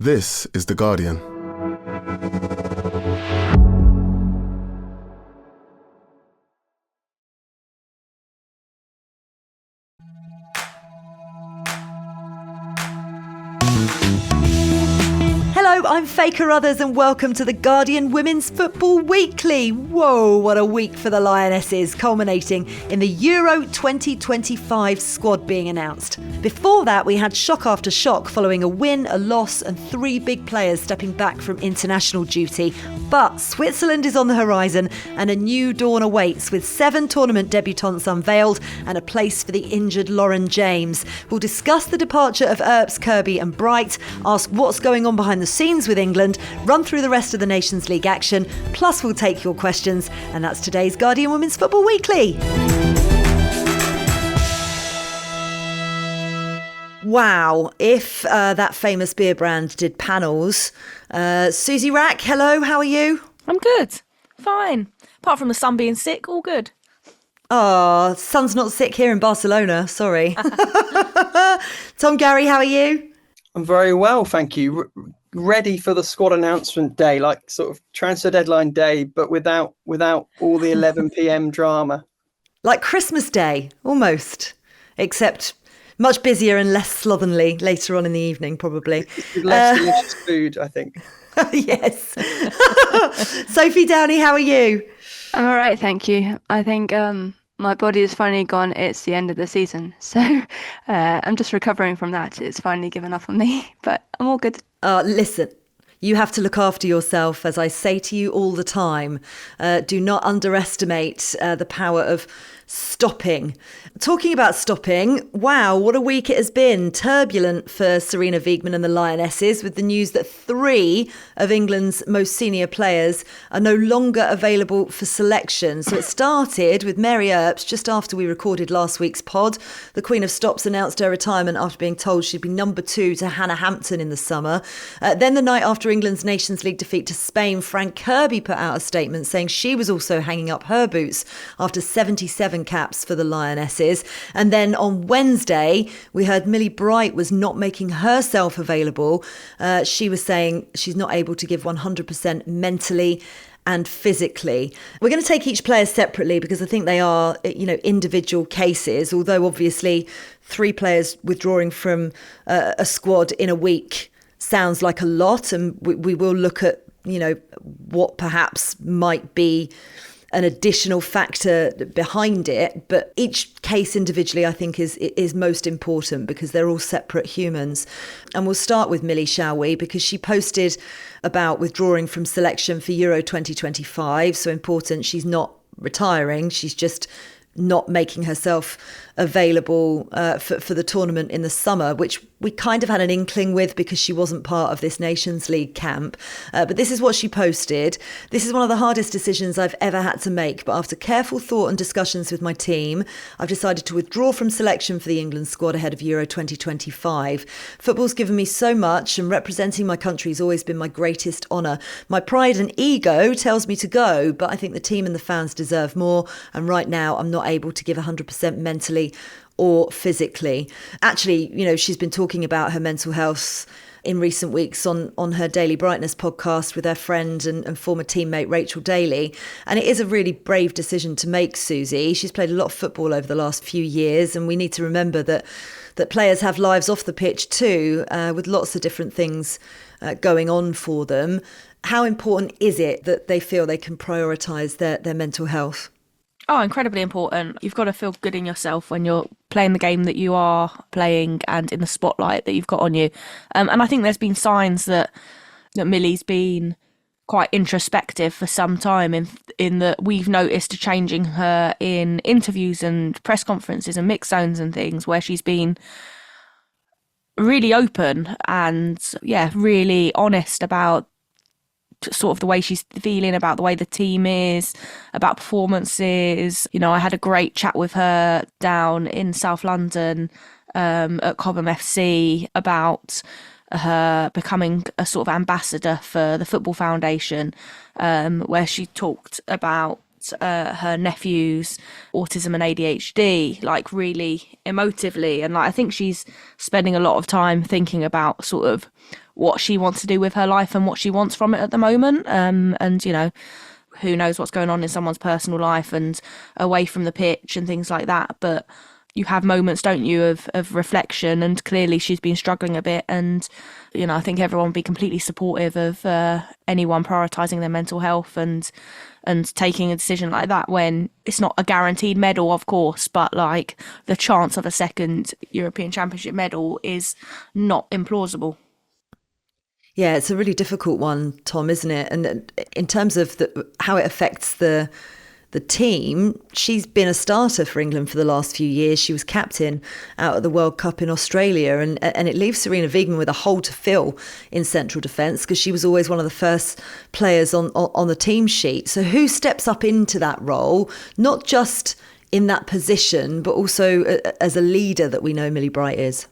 This is The Guardian. Hello, I'm Faye Carruthers and welcome to The Guardian Women's Football Weekly. Whoa, what a week for the Lionesses, culminating in the Euro 2025 squad being announced. Before that, we had shock after shock following a win, a loss and three big players stepping back from international duty. But Switzerland is on the horizon and a new dawn awaits with 7 tournament debutantes unveiled and a place for the injured Lauren James. We'll discuss the departure of Earps, Kirby and Bright, ask what's going on behind the scenes with England, run through the rest of the Nations League action, plus we'll take your questions. And that's today's Guardian Women's Football Weekly. Wow, if that famous beer brand did panels. Suzy Wrack, hello, how are you? I'm good, fine. Apart from the sun being sick, all good. Oh, sun's not sick here in Barcelona, sorry. Garry, how are you? I'm very well, thank you. Ready for the squad announcement day, like sort of transfer deadline day, but without all the 11 p.m. drama. Like Christmas Day, almost, except much busier and less slovenly later on in the evening, probably. Less delicious food, I think. Yes. Sophie Downey, how are you? I'm all right, thank you. I think my body has finally gone, it's the end of the season. So I'm just recovering from that. It's finally given up on me, but I'm all good. Listen, you have to look after yourself, as I say to you all the time. Do not underestimate the power of stopping. Talking about stopping, wow, what a week it has been. Turbulent for Sarina Wiegman and the Lionesses, with the news that 3 of England's most senior players are no longer available for selection. So it started with Mary Earps just after we recorded last week's pod. The Queen of Stops announced her retirement after being told she'd be number 2 to Hannah Hampton in the summer. Then the night after England's Nations League defeat to Spain, Fran Kirby put out a statement saying she was also hanging up her boots after 77 caps for the Lionesses. And then on Wednesday, we heard Millie Bright was not making herself available. She was saying she's not able to give 100% mentally and physically. We're going to take each player separately because I think they are, individual cases, although obviously 3 players withdrawing from a squad in a week sounds like a lot. And we will look at, what perhaps might be an additional factor behind it, but each case individually I think is most important because they're all separate humans. And we'll start with Millie, shall we, because she posted about withdrawing from selection for Euro 2025. So important, she's not retiring, she's just not making herself available for the tournament in the summer, which we kind of had an inkling with because she wasn't part of this Nations League camp. But this is what she posted. This is one of the hardest decisions I've ever had to make, but after careful thought and discussions with my team, I've decided to withdraw from selection for the England squad ahead of Euro 2025. Football's given me so much and representing my country has always been my greatest honour. My pride and ego tells me to go, but I think the team and the fans deserve more. And right now I'm not able to give 100% mentally or physically. Actually, she's been talking about her mental health in recent weeks on her Daily Brightness podcast with her friend and former teammate Rachel Daly. And it is a really brave decision to make, Suzy. She's played a lot of football over the last few years, and we need to remember that players have lives off the pitch too, with lots of different things going on for them. How important is it that they feel they can prioritise their mental health? Oh, incredibly important. You've got to feel good in yourself when you're playing the game that you are playing and in the spotlight that you've got on you. And I think there's been signs that Millie's been quite introspective for some time in that we've noticed a changing her in interviews and press conferences and mix zones and things where she's been really open and, really honest about sort of the way she's feeling, about the way the team is, about performances. I had a great chat with her down in South London at Cobham FC about her becoming a sort of ambassador for the Football Foundation, where she talked about her nephew's autism and ADHD, like really emotively. And like, I think she's spending a lot of time thinking about sort of what she wants to do with her life and what she wants from it at the moment. And, you know, who knows what's going on in someone's personal life and away from the pitch and things like that. But you have moments, don't you, of reflection, and clearly she's been struggling a bit. And, you know, I think everyone would be completely supportive of anyone prioritising their mental health and taking a decision like that when it's not a guaranteed medal, of course, but like the chance of a second European Championship medal is not implausible. Yeah, it's a really difficult one, Tom, isn't it? And in terms of how it affects the team, she's been a starter for England for the last few years. She was captain out at the World Cup in Australia, and it leaves Sarina Wiegman with a hole to fill in central defence because she was always one of the first players on the team sheet. So who steps up into that role, not just in that position, but also as a leader that we know Millie Bright is?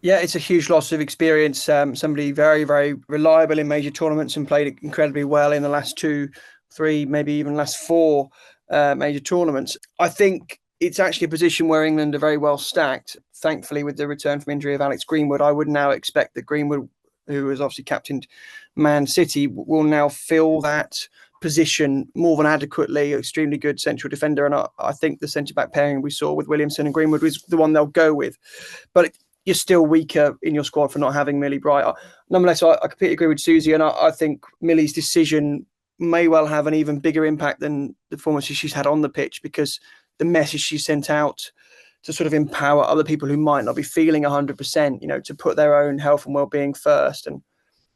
Yeah, it's a huge loss of experience. Somebody very, very reliable in major tournaments and played incredibly well in the last 2, 3, maybe even last 4 major tournaments. I think it's actually a position where England are very well stacked. Thankfully, with the return from injury of Alex Greenwood, I would now expect that Greenwood, who has obviously captained Man City, will now fill that position more than adequately. Extremely good central defender. And I think the centre-back pairing we saw with Williamson and Greenwood was the one they'll go with. But you're still weaker in your squad for not having Millie Bright. Nonetheless, I completely agree with Suzy, and I think Millie's decision may well have an even bigger impact than the performances she's had on the pitch, because the message she sent out to sort of empower other people who might not be feeling 100%, you know, to put their own health and well-being first. And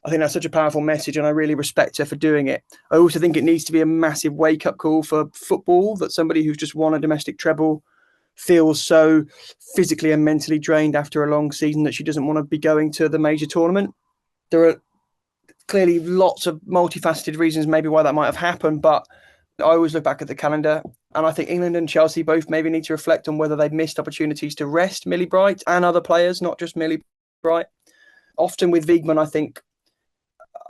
I think that's such a powerful message, and I really respect her for doing it. I also think it needs to be a massive wake-up call for football, that somebody who's just won a domestic treble feels so physically and mentally drained after a long season that she doesn't want to be going to the major tournament. There are clearly lots of multifaceted reasons maybe why that might have happened, but I always look back at the calendar, and I think England and Chelsea both maybe need to reflect on whether they've missed opportunities to rest Millie Bright and other players, not just Millie Bright. Often with Wiegman, I think,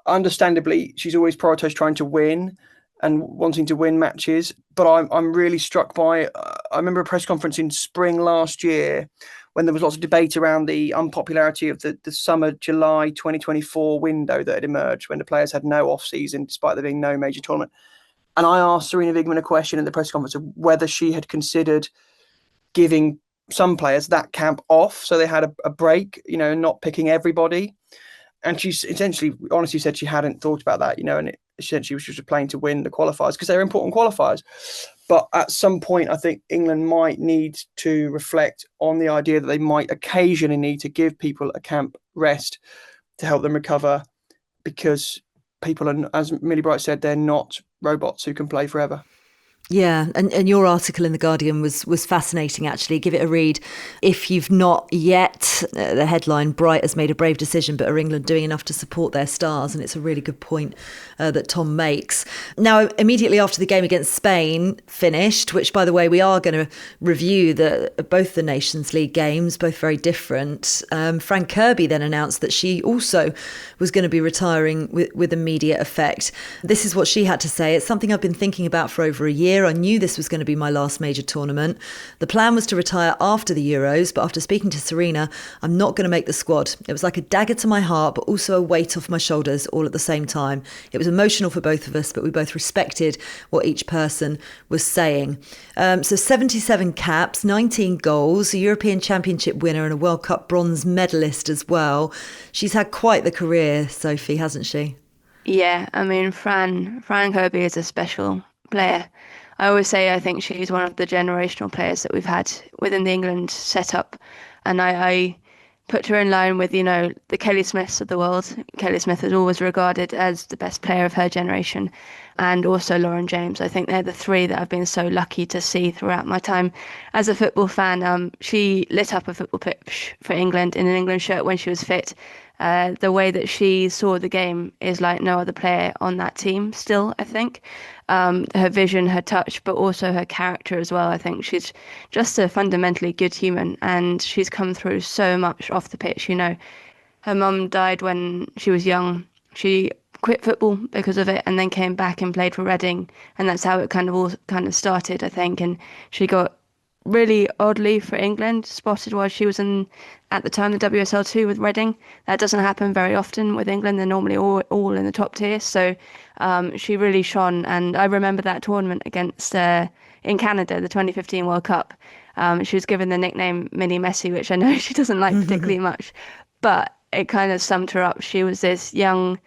understandably, she's always prioritised trying to win and wanting to win matches. But I'm really struck by, I remember a press conference in spring last year when there was lots of debate around the unpopularity of the summer July 2024 window that had emerged when the players had no off-season despite there being no major tournament. And I asked Sarina Wiegman a question in the press conference of whether she had considered giving some players that camp off so they had a break, you know, not picking everybody. And she essentially, honestly said she hadn't thought about that, you know, and essentially was just playing to win the qualifiers because they're important qualifiers. But at some point, I think England might need to reflect on the idea that they might occasionally need to give people a camp rest to help them recover, because people are, as Millie Bright said, they're not robots who can play forever. Yeah, and your article in The Guardian was fascinating, actually. Give it a read if you've not yet. The headline, Bright has made a brave decision, but are England doing enough to support their stars? And it's a really good point that Tom makes. Now, immediately after the game against Spain finished, which, by the way, we are going to review both the Nations League games, both very different, Fran Kirby then announced that she also was going to be retiring with immediate effect. This is what she had to say. It's something I've been thinking about for over a year. I knew this was going to be my last major tournament. The plan was to retire after the Euros, but after speaking to Sarina, I'm not going to make the squad. It was like a dagger to my heart, but also a weight off my shoulders all at the same time. It was emotional for both of us, but we both respected what each person was saying. So 77 caps, 19 goals, a European Championship winner and a World Cup bronze medalist as well. She's had quite the career, Sophie, hasn't she? Yeah, I mean, Fran Kirby is a special player. I always say I think she's one of the generational players that we've had within the England setup. And I put her in line with, you know, the Kelly Smiths of the world. Kelly Smith is always regarded as the best player of her generation. And also Lauren James. I think they're the three that I've been so lucky to see throughout my time as a football fan. She lit up a football pitch for England in an England shirt when she was fit. The way that she saw the game is like no other player on that team still, I think. Her vision, her touch, but also her character as well. I think she's just a fundamentally good human, and she's come through so much off the pitch. You know, her mum died when she was young. She quit football because of it, and then came back and played for Reading, and that's how it kind of started, I think. And she got really oddly for England spotted while she was at the time, the WSL2 with Reading. That doesn't happen very often with England. They're normally all in the top tier. So she really shone. And I remember that tournament against in Canada, the 2015 World Cup. She was given the nickname Mini Messi, which I know she doesn't like particularly much, but it kind of summed her up. She was this young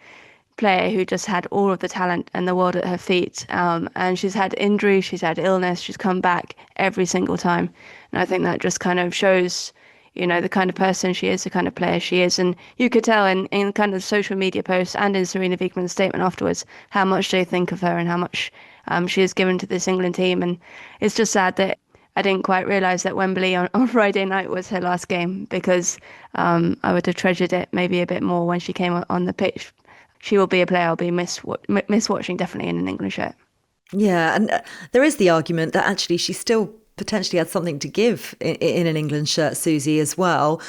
player who just had all of the talent and the world at her feet. And she's had injury, she's had illness, she's come back every single time. And I think that just kind of shows, the kind of person she is, the kind of player she is. And you could tell in kind of social media posts and in Sarina Wiegman's statement afterwards how much they think of her and how much she has given to this England team. And it's just sad that I didn't quite realise that Wembley on Friday night was her last game, because I would have treasured it maybe a bit more when she came on the pitch. She will be a player I'll be miss watching definitely in an England shirt. Yeah, and there is the argument that actually she still potentially had something to give in an England shirt, Suzy, as well.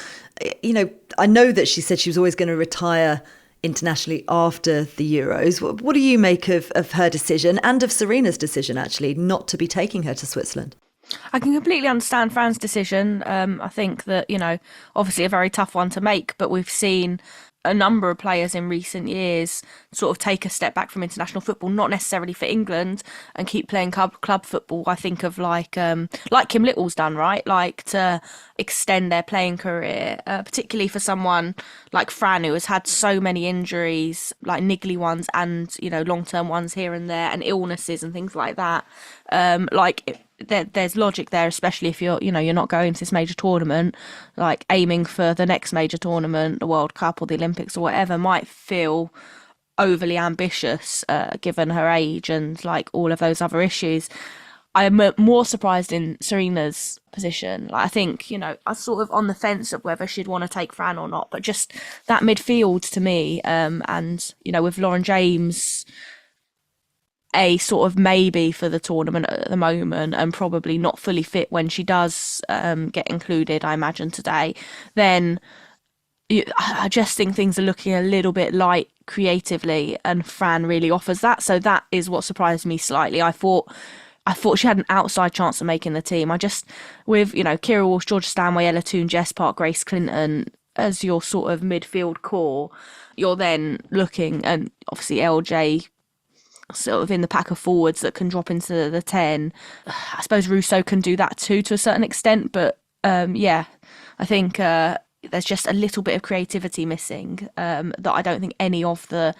I know that she said she was always going to retire internationally after the Euros. What do you make of her decision and of Sarina's decision, actually, not to be taking her to Switzerland? I can completely understand Fran's decision. I think that, obviously a very tough one to make, but we've seen a number of players in recent years sort of take a step back from international football, not necessarily for England, and keep playing club football. I think of like Kim Little's done, right? Like to extend their playing career, particularly for someone like Fran, who has had so many injuries, like niggly ones and, long-term ones here and there, and illnesses and things like that. There's logic there, especially if you're not going to this major tournament, like aiming for the next major tournament, the World Cup or the Olympics or whatever, might feel overly ambitious given her age and like all of those other issues. I'm more surprised in Sarina's position. Like, I think, I was sort of on the fence of whether she'd want to take Fran or not, but just that midfield to me, and with Lauren James a sort of maybe for the tournament at the moment, and probably not fully fit when she does get included, I imagine, today, then I just think things are looking a little bit light creatively, and Fran really offers that. So that is what surprised me slightly. I thought she had an outside chance of making the team. I just, with, Kira Walsh, Georgia Stanway, Ella Toone, Jess Park, Grace Clinton as your sort of midfield core, you're then looking, and obviously LJ sort of in the pack of forwards that can drop into the 10. I suppose Rousseau can do that too to a certain extent, but I think there's just a little bit of creativity missing that I don't think any of the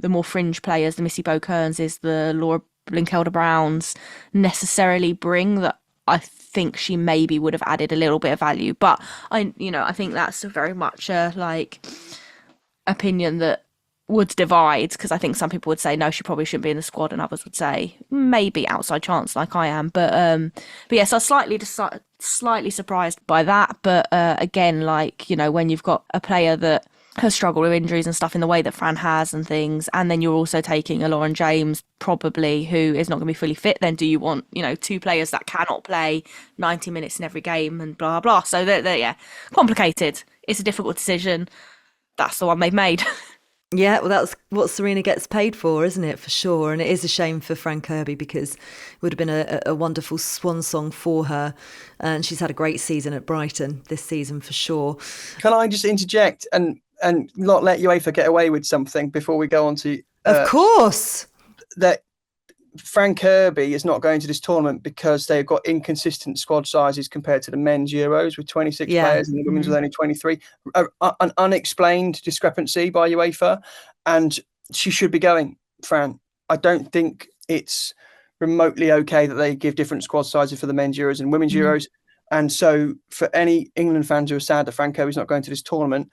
more fringe players, the Missy Bo-Kearns, the Laura Blinkelder Browns, necessarily bring, that I think she maybe would have added a little bit of value. But I think that's very much a opinion that would divide, because I think some people would say no, she probably shouldn't be in the squad, and others would say maybe outside chance, like I am. But yes, I was slightly surprised by that. But again, when you've got a player that has struggled with injuries and stuff in the way that Fran has and things, and then you're also taking a Lauren James probably who is not going to be fully fit, then do you want two players that cannot play 90 minutes in every game and blah blah? So they're complicated. It's a difficult decision. That's the one they've made. Yeah, well, that's what Sarina gets paid for, isn't it? For sure. And it is a shame for Fran Kirby, because it would have been a wonderful swan song for her. And she's had a great season at Brighton this season, for sure. Can I just interject and not let UEFA get away with something before we go on to... Of course! That Fran Kirby is not going to this tournament because they've got inconsistent squad sizes compared to the men's Euros with 26 players and the women's with only 23. An unexplained discrepancy by UEFA, and she should be going, Fran. I don't think it's remotely okay that they give different squad sizes for the men's Euros and women's Euros. And so for any England fans who are sad that Fran Kirby's not going to this tournament,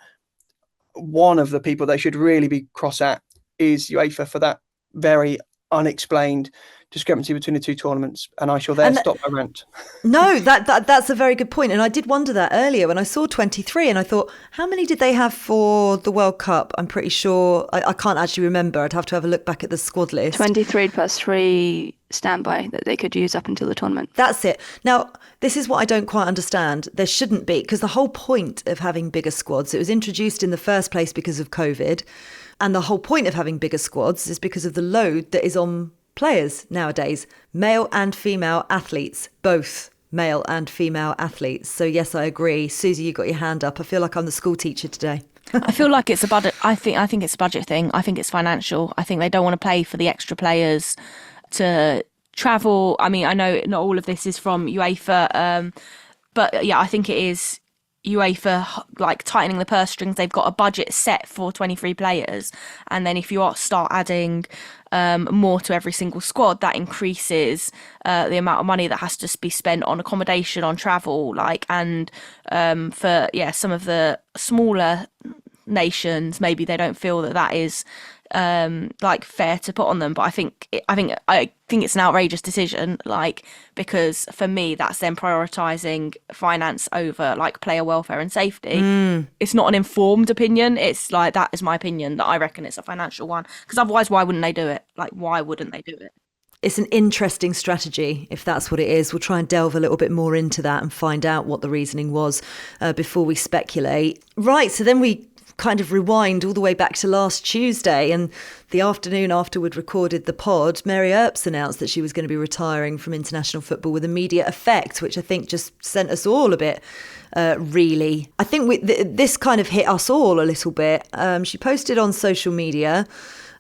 one of the people they should really be cross at is UEFA for that very unexplained discrepancy between the two tournaments, and I shall there stop my rant. No, that's a very good point. And I did wonder that earlier when I saw 23 and I thought, how many did they have for the World Cup? I'm pretty sure, I can't actually remember. I'd have to have a look back at the squad list. 23 plus 3 standby that they could use up until the tournament. That's it. Now, this is what I don't quite understand. There shouldn't be, because the whole point of having bigger squads, it was introduced in the first place because of COVID. And the whole point of having bigger squads is because of the load that is on players nowadays, male and female athletes, both male and female athletes. So yes, I agree. Suzy, you got your hand up. I feel like I'm the school teacher today. I feel like it's a budget. I think it's a budget thing. I think it's financial. I think they don't want to pay for the extra players to travel. I mean, I know not all of this is from UEFA, but yeah, I think it is UEFA like tightening the purse strings. They've got a budget set for 23 players, and then if you start adding more to every single squad, that increases the amount of money that has to be spent on accommodation, on travel, and for some of the smaller nations, maybe they don't feel that is fair to put on them. But I think it's an outrageous decision, because for me that's then prioritising finance over player welfare and safety. It's not an informed opinion. It's that is my opinion, that I reckon it's a financial one, because otherwise why wouldn't they do it? Why wouldn't they do it? It's an interesting strategy, if that's what it is. We'll try and delve a little bit more into that and find out what the reasoning was before we speculate. Right, so then we kind of rewind all the way back to last Tuesday, and the afternoon after we'd recorded the pod, Mary Earps announced that she was going to be retiring from international football with immediate effect, which I think just sent us all a bit really. I think this kind of hit us all a little bit. She posted on social media,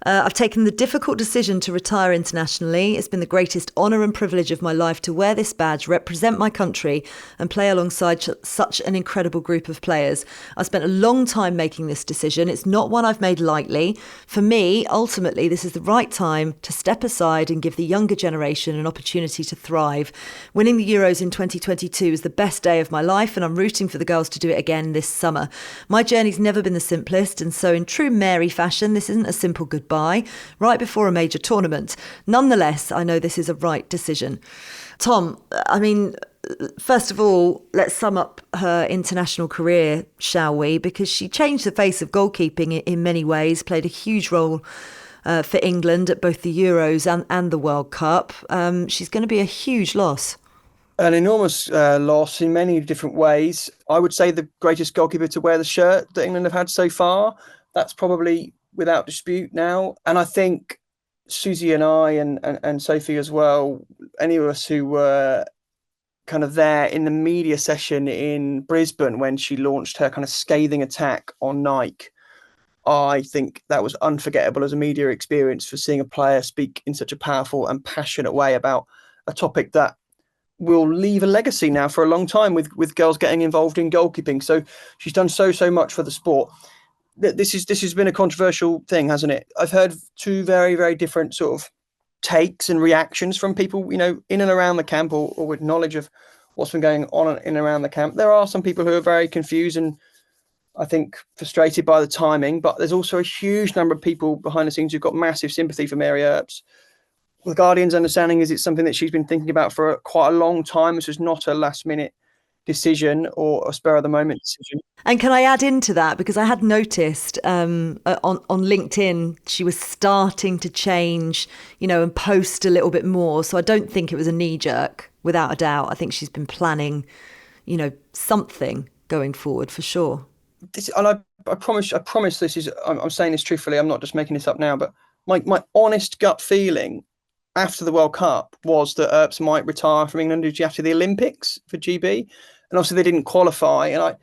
I've taken the difficult decision to retire internationally. It's been the greatest honour and privilege of my life to wear this badge, represent my country and play alongside such an incredible group of players. I spent a long time making this decision. It's not one I've made lightly. For me, ultimately, this is the right time to step aside and give the younger generation an opportunity to thrive. Winning the Euros in 2022 is the best day of my life, and I'm rooting for the girls to do it again this summer. My journey's never been the simplest, and so in true Mary fashion, this isn't a simple goodbye right before a major tournament. Nonetheless, I know this is a right decision. Tom, I mean, first of all, let's sum up her international career, shall we? Because she changed the face of goalkeeping in many ways, played a huge role for England at both the Euros and the World Cup. She's going to be a huge loss. An enormous loss in many different ways. I would say the greatest goalkeeper to wear the shirt that England have had so far. That's probably without dispute now. And I think Suzy and I and Sophie as well, any of us who were kind of there in the media session in Brisbane when she launched her kind of scathing attack on Nike, I think that was unforgettable as a media experience, for seeing a player speak in such a powerful and passionate way about a topic that will leave a legacy now for a long time with girls getting involved in goalkeeping. So she's done so much for the sport. This has been a controversial thing, hasn't it? I've heard two very, very different sort of takes and reactions from people, in and around the camp, or with knowledge of what's been going on in and around the camp. There are some people who are very confused and I think frustrated by the timing, but there's also a huge number of people behind the scenes who've got massive sympathy for Mary Earps. The Guardian's understanding is it's something that she's been thinking about for quite a long time. This was not a last minute decision or a spur of the moment decision. And can I add into that, because I had noticed on LinkedIn she was starting to change, and post a little bit more. So I don't think it was a knee jerk, without a doubt. I think she's been planning, something going forward for sure. I promise this is, I'm saying this truthfully. I'm not just making this up now, but my honest gut feeling after the World Cup was that Earps might retire from England after the Olympics for GB. And obviously they didn't qualify. And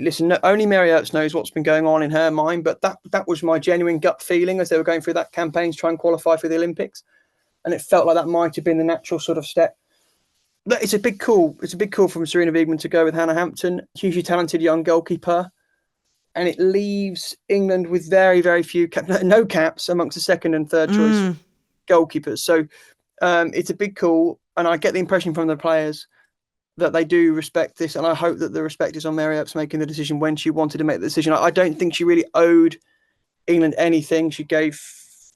listen, only Mary Earps knows what's been going on in her mind, but that was my genuine gut feeling as they were going through that campaign to try and qualify for the Olympics. And it felt like that might have been the natural sort of step. But it's a big call. It's a big call from Sarina Wiegman to go with Hannah Hampton, hugely talented young goalkeeper. And it leaves England with very, very few no caps amongst the second and third choice goalkeepers. So it's a big call. And I get the impression from the players that they do respect this, and I hope that the respect is on Mary Earps making the decision when she wanted to make the decision. I don't think she really owed England anything. She gave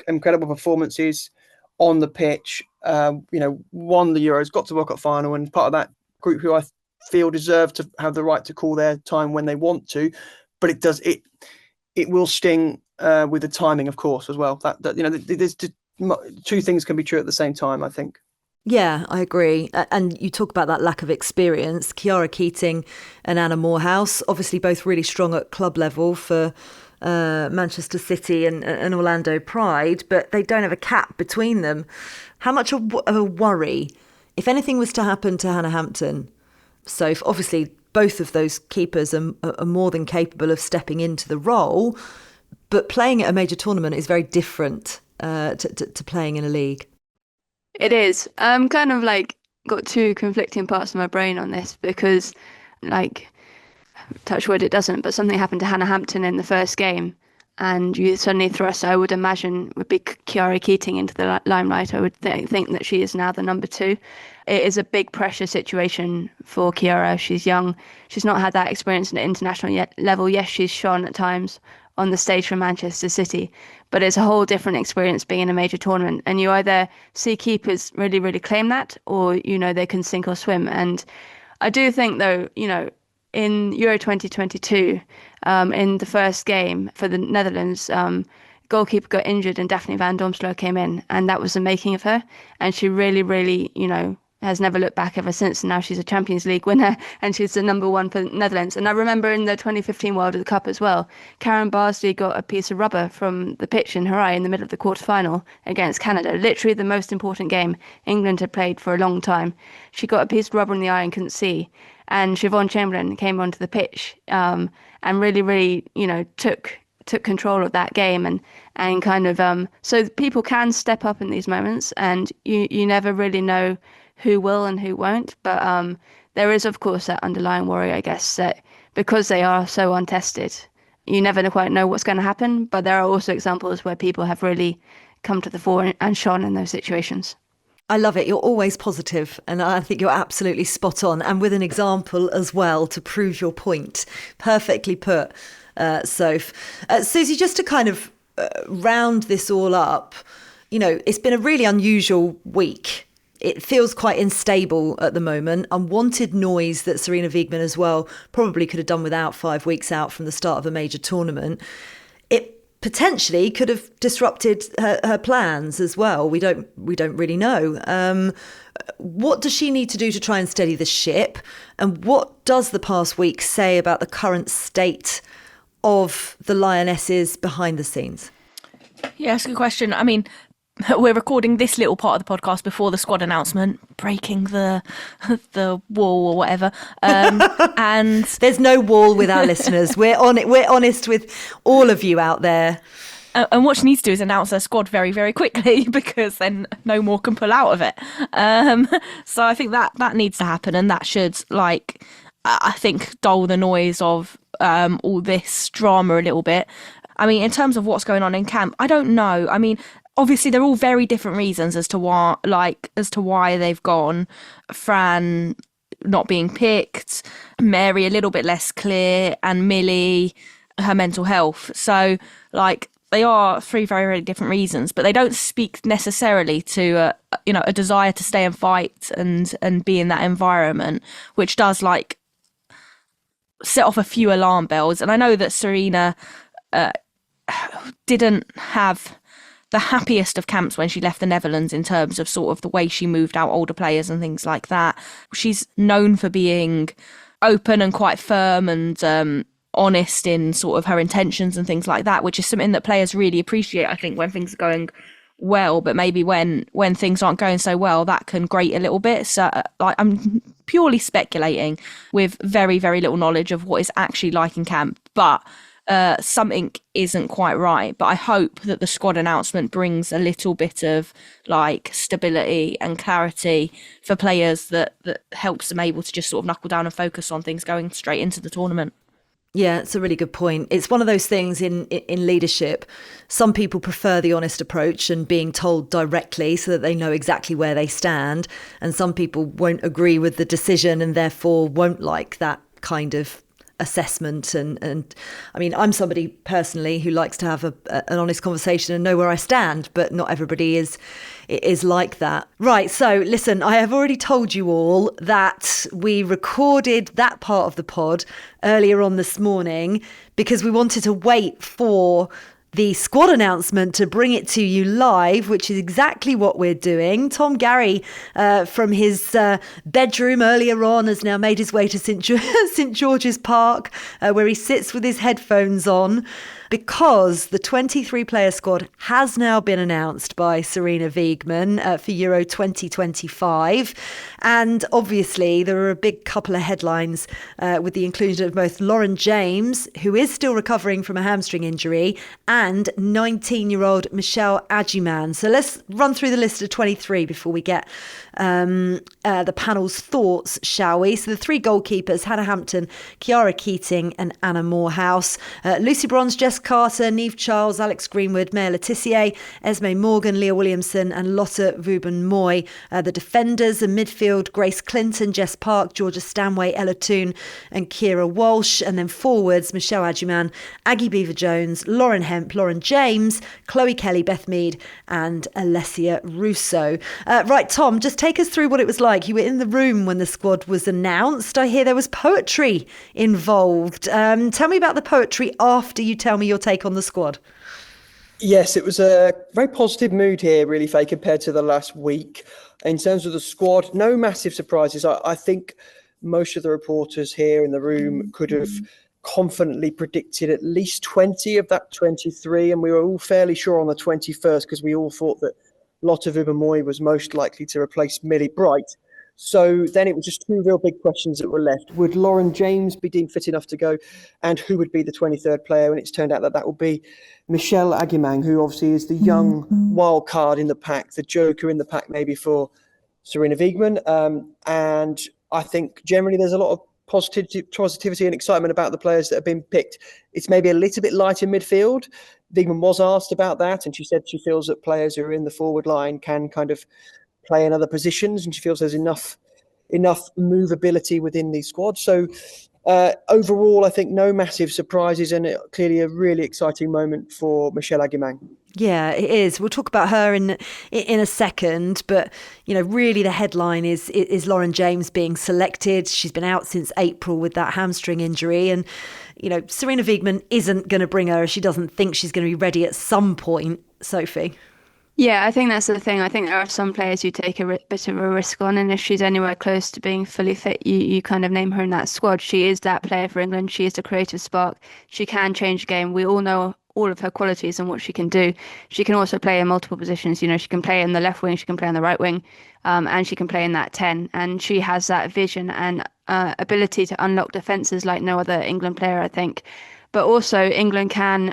incredible performances on the pitch, won the Euros, got to the World Cup final, and part of that group who I feel deserve to have the right to call their time when they want to. But it will sting with the timing, of course, as well. That there's two things can be true at the same time, I think. Yeah, I agree. And you talk about that lack of experience. Chiara Keating and Anna Morehouse, obviously both really strong at club level for Manchester City and Orlando Pride, but they don't have a cap between them. How much of a worry, if anything was to happen to Hannah Hampton? So obviously both of those keepers are more than capable of stepping into the role, but playing at a major tournament is very different to playing in a league. It is. I'm kind of like got two conflicting parts of my brain on this because, like, touch wood, it doesn't, but something happened to Hannah Hampton in the first game, and you suddenly thrust, I would imagine, would be Chiara Keating into the limelight. I would think that she is now the number 2. It is a big pressure situation for Chiara. She's young. She's not had that experience at an international level. Yes, she's shone at times on the stage for Manchester City, but it's a whole different experience being in a major tournament. And you either see keepers really, really claim that, or, they can sink or swim. And I do think, though, in Euro 2022, in the first game for the Netherlands, goalkeeper got injured and Daphne van Domslo came in, and that was the making of her. And she really, really, has never looked back ever since. And now she's a Champions League winner and she's the number 1 for the Netherlands. And I remember in the 2015 World Cup as well, Karen Barsley got a piece of rubber from the pitch in her eye in the middle of the quarterfinal against Canada, literally the most important game England had played for a long time. She got a piece of rubber in the eye and couldn't see. And Siobhan Chamberlain came onto the pitch and really, really, took control of that game and kind of so people can step up in these moments, and you never really know who will and who won't. But there is, of course, that underlying worry, I guess, that because they are so untested, you never quite know what's going to happen. But there are also examples where people have really come to the fore and shone in those situations. I love it. You're always positive, and I think you're absolutely spot on, and with an example as well to prove your point. Perfectly put, Soph. Suzy, just to kind of round this all up, it's been a really unusual week. It feels quite unstable at the moment. Unwanted noise that Sarina Wiegman as well probably could have done without 5 weeks out from the start of a major tournament. It potentially could have disrupted her plans as well. We don't really know. What does she need to do to try and steady the ship? And what does the past week say about the current state of the Lionesses behind the scenes? Yeah, that's a good question. I mean, we're recording this little part of the podcast before the squad announcement, breaking the wall or whatever. And there's no wall with our listeners. We're honest with all of you out there. And what she needs to do is announce her squad very, very quickly, because then no more can pull out of it. So I think that needs to happen, and that should, I think, dull the noise of all this drama a little bit. I mean, in terms of what's going on in camp, I don't know. I mean, obviously they're all very different reasons as to why they've gone. Fran not being picked, Mary a little bit less clear, and Millie, her mental health. So they are 3 very, very different reasons, but they don't speak necessarily to a desire to stay and fight and be in that environment, which does set off a few alarm bells. And I know that Sarina didn't have the happiest of camps when she left the Netherlands in terms of sort of the way she moved out older players and things like that. She's known for being open and quite firm and honest in sort of her intentions and things like that, which is something that players really appreciate, I think, when things are going well. But maybe when things aren't going so well, that can grate a little bit. So I'm purely speculating with very, very little knowledge of what it's actually like in camp. But something isn't quite right. But I hope that the squad announcement brings a little bit of stability and clarity for players that helps them able to just sort of knuckle down and focus on things going straight into the tournament. Yeah, it's a really good point. It's one of those things in leadership. Some people prefer the honest approach and being told directly so that they know exactly where they stand. And some people won't agree with the decision and therefore won't like that kind of assessment. And I mean, I'm somebody personally who likes to have an honest conversation and know where I stand, but not everybody is is like that. Right, so listen, I have already told you all that we recorded that part of the pod earlier on this morning because we wanted to wait for the squad announcement to bring it to you live, which is exactly what we're doing. Tom Garry, from his bedroom earlier on, has now made his way to St George's Park, where he sits with his headphones on, because the 23-player squad has now been announced by Sarina Wiegman for Euro 2025. And obviously, there are a big couple of headlines with the inclusion of both Lauren James, who is still recovering from a hamstring injury, and 19-year-old Michelle Agyeman. So let's run through the list of 23 before we get the panel's thoughts, shall we? So the three goalkeepers, Hannah Hampton, Chiara Keating and Anna Morehouse. Lucy Bronze, Jess Carter, Niamh Charles, Alex Greenwood, Maya Letitia, Esme Morgan, Leah Williamson and Lotte Wubben-Moy. The defenders and midfield, Grace Clinton, Jess Park, Georgia Stanway, Ella Toon and Kira Walsh. And then forwards, Michelle Agyeman, Aggie Beever-Jones, Lauren Hemp, Lauren James, Chloe Kelly, Beth Mead and Alessia Russo. Right, Tom, just take us through what it was like. You were in the room when the squad was announced. I hear there was poetry involved. Tell me about the poetry after you tell me your take on the squad. Yes, it was a very positive mood here, really, Faye, compared to the last week. In terms of the squad, no massive surprises. I think most of the reporters here in the room could have confidently predicted at least 20 of that 23, and we were all fairly sure on the 21st because we all thought that Lotte Wubben-Moy was most likely to replace Millie Bright. So then it was just two real big questions that were left. Would Lauren James be deemed fit enough to go? And who would be the 23rd player? And it's turned out that that would be Michelle Agyeman, who obviously is the young wild card in the pack, the joker in the pack maybe for Sarina Wiegman. And I think generally there's a lot of positivity and excitement about the players that have been picked. It's maybe a little bit light in midfield. Wiegman was asked about that, and she said she feels that players who are in the forward line can kind of play in other positions, and she feels there's enough movability within the squad. So overall, I think no massive surprises, and clearly a really exciting moment for Michelle Agyeman. Yeah, it is. We'll talk about her in a second, but you know, really the headline is Lauren James being selected. She's been out since April with that hamstring injury, and you know, Sarina Wiegman isn't going to bring her if she doesn't think she's going to be ready at some point. Sophie. Yeah, I think that's the thing. I think there are some players you take a bit of a risk on, and if she's anywhere close to being fully fit, you kind of name her in that squad. She is that player for England. She is the creative spark. She can change the game. We all know all of her qualities and what she can do. She can also play in multiple positions. You know, she can play in the left wing, she can play on the right wing, and she can play in that 10. And she has that vision and ability to unlock defences like no other England player, I think. But also England can,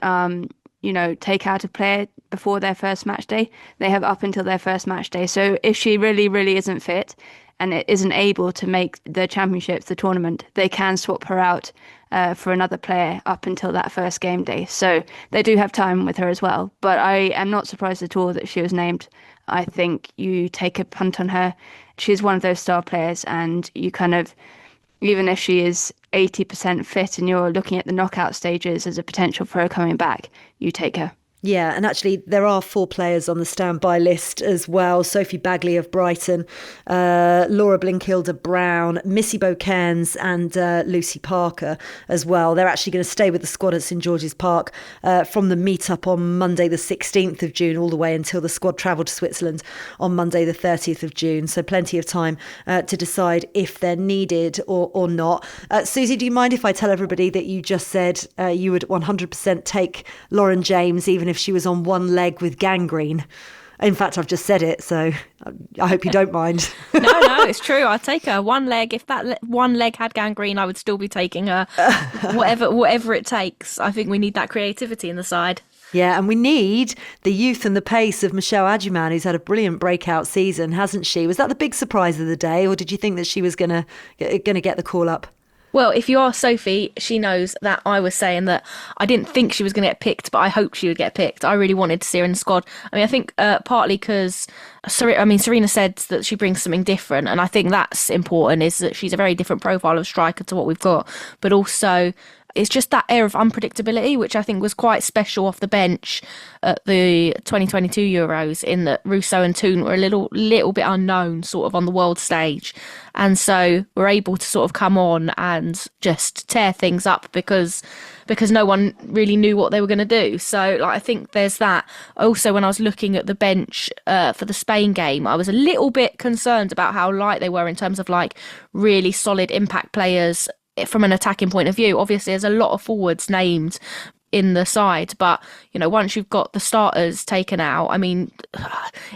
take out a player before their first match day. They have up until their first match day. So if she really, really isn't fit and it isn't able to make the championships, the tournament, they can swap her out for another player up until that first game day. So they do have time with her as well. But I am not surprised at all that she was named. I think you take a punt on her. She's one of those star players, and you kind of, even if she is 80% fit and you're looking at the knockout stages as a potential for her coming back, you take her. Yeah, and actually there are 4 players on the standby list as well. Sophie Bagley of Brighton, Laura Blinkilde-Brown, Missy Bo-Cairns and Lucy Parker as well. They're actually going to stay with the squad at St George's Park from the meet-up on Monday the 16th of June all the way until the squad travel to Switzerland on Monday the 30th of June. So plenty of time to decide if they're needed or not. Suzy, do you mind if I tell everybody that you just said you would 100% take Lauren James even if she was on one leg with gangrene? In fact, I've just said it, so I hope you don't mind. No, it's true. I'd take her. One leg. If that one leg had gangrene, I would still be taking her. Whatever it takes. I think we need that creativity in the side. Yeah, and we need the youth and the pace of Michelle Agyeman, who's had a brilliant breakout season, hasn't she? Was that the big surprise of the day, or did you think that she was gonna get the call up? Well, if you ask Sophie, she knows that I was saying that I didn't think she was going to get picked, but I hoped she would get picked. I really wanted to see her in the squad. I mean, I think partly because Sarina said that she brings something different, and I think that's important, is that she's a very different profile of striker to what we've got. But also, it's just that air of unpredictability, which I think was quite special off the bench at the 2022 Euros, in that Russo and Toon were a little bit unknown sort of on the world stage. And so we're able to sort of come on and just tear things up because no one really knew what they were going to do. So like, I think there's that. Also, when I was looking at the bench for the Spain game, I was a little bit concerned about how light they were in terms of like really solid impact players from an attacking point of view. Obviously, there's a lot of forwards named in the side, but you know, once you've got the starters taken out, I mean,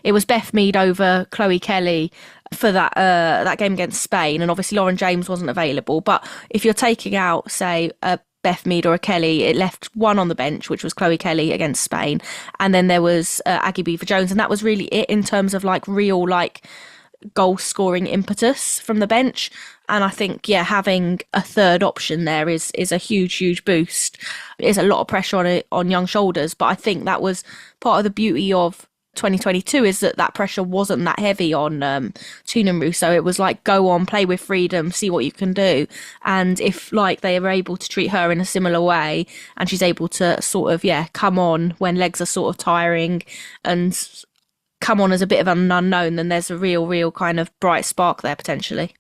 it was Beth Mead over Chloe Kelly for that game against Spain, and obviously Lauren James wasn't available. But if you're taking out, say, a Beth Mead or a Kelly, it left one on the bench, which was Chloe Kelly against Spain, and then there was Aggie Beever-Jones, and that was really it in terms of like real like goal scoring impetus from the bench. And I think, yeah, having a third option there is a huge boost. There's a lot of pressure on young shoulders, but I think that was part of the beauty of 2022, is that pressure wasn't that heavy on Toon and Russo. It was like, go on, play with freedom, see what you can do. And if like they were able to treat her in a similar way, and she's able to sort of, yeah, come on when legs are sort of tiring and come on as a bit of an unknown, then there's a real kind of bright spark there potentially.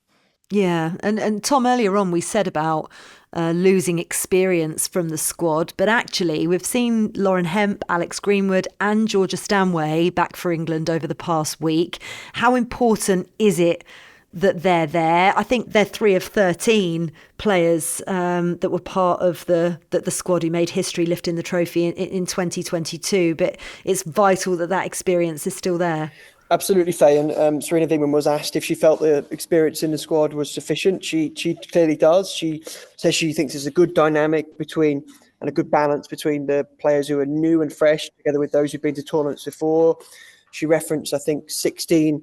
Yeah, and Tom, earlier on we said about losing experience from the squad, but actually we've seen Lauren Hemp, Alex Greenwood and Georgia Stanway back for England over the past week. How important is it that they're there? I think they're 3 of 13 players that were part of the squad who made history lifting the trophy in 2022, but it's vital that experience is still there. Absolutely, Faye. And Sarina Wiegman was asked if she felt the experience in the squad was sufficient. She clearly does. She says she thinks there's a good dynamic between and a good balance between the players who are new and fresh, together with those who've been to tournaments before. She referenced, I think, 16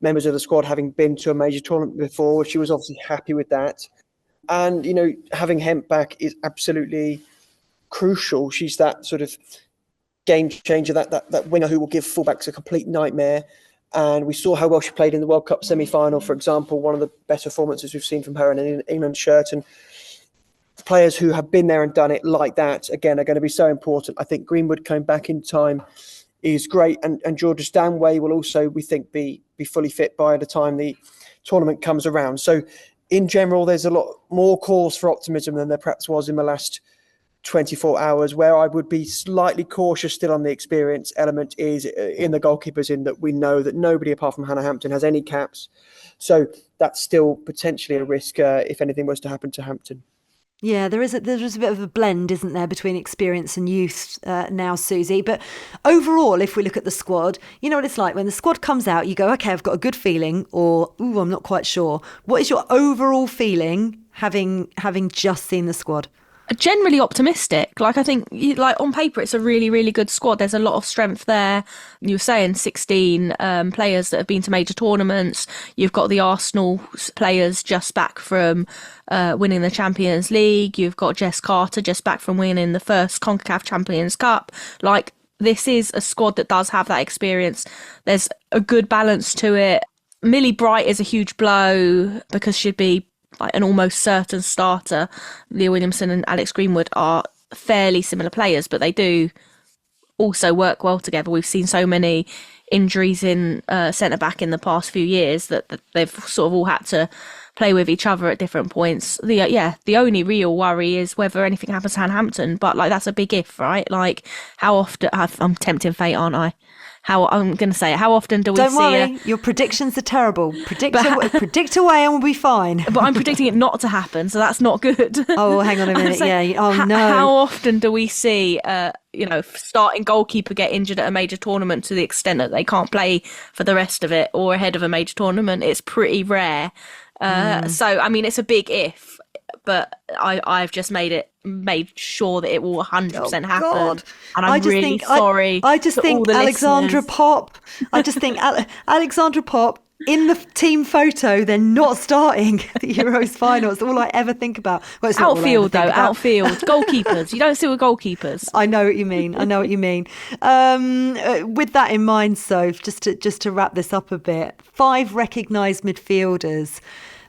members of the squad having been to a major tournament before. She was obviously happy with that. And, you know, having Hemp back is absolutely crucial. She's that sort of game changer, that winger who will give fullbacks a complete nightmare. And we saw how well she played in the World Cup semi-final, for example, one of the best performances we've seen from her in an England shirt. And players who have been there and done it like that, again, are going to be so important. I think Greenwood coming back in time is great. And Georgia Stanway will also, we think, be fully fit by the time the tournament comes around. So in general, there's a lot more cause for optimism than there perhaps was in the last 24 hours. Where I would be slightly cautious still on the experience element is in the goalkeepers, in that we know that nobody apart from Hannah Hampton has any caps. So that's still potentially a risk if anything was to happen to Hampton. Yeah, there's a bit of a blend, isn't there, between experience and youth now, Suzy. But overall, if we look at the squad, you know what it's like when the squad comes out, you go, okay, I've got a good feeling, or, ooh, I'm not quite sure. What is your overall feeling having just seen the squad? Generally optimistic. Like, I think, like, on paper, it's a really good squad. There's a lot of strength there. You were saying 16 players that have been to major tournaments. You've got the Arsenal players just back from winning the Champions League. You've got Jess Carter just back from winning the first CONCACAF Champions Cup. Like, this is a squad that does have that experience. There's a good balance to it. Millie Bright is a huge blow because she'd be like an almost certain starter. Leah Williamson and Alex Greenwood are fairly similar players, but they do also work well together. We've seen so many injuries in centre-back in the past few years that they've sort of all had to play with each other at different points. The only real worry is whether anything happens to Hampton, but like that's a big if, right? Like, how often... I'm tempting fate, aren't I? I'm going to say it. How often do we see... Don't worry, your predictions are terrible. Predict away and we'll be fine. But I'm predicting it not to happen, so that's not good. Oh, hang on a minute. Yeah. Oh, no. How often do we see, starting goalkeeper get injured at a major tournament to the extent that they can't play for the rest of it or ahead of a major tournament? It's pretty rare. So, I mean, it's a big if, but I've just made sure that it will 100% happen. God. And I'm really sorry. I just think Alexandra Popp. I just think Alexandra Popp in the team photo, they're not starting the Euros final. It's all I ever think about. Well, it's outfield, though. Outfield. Goalkeepers. You don't see with goalkeepers. I know what you mean. With that in mind, Soph, just to wrap this up a bit, 5 recognised midfielders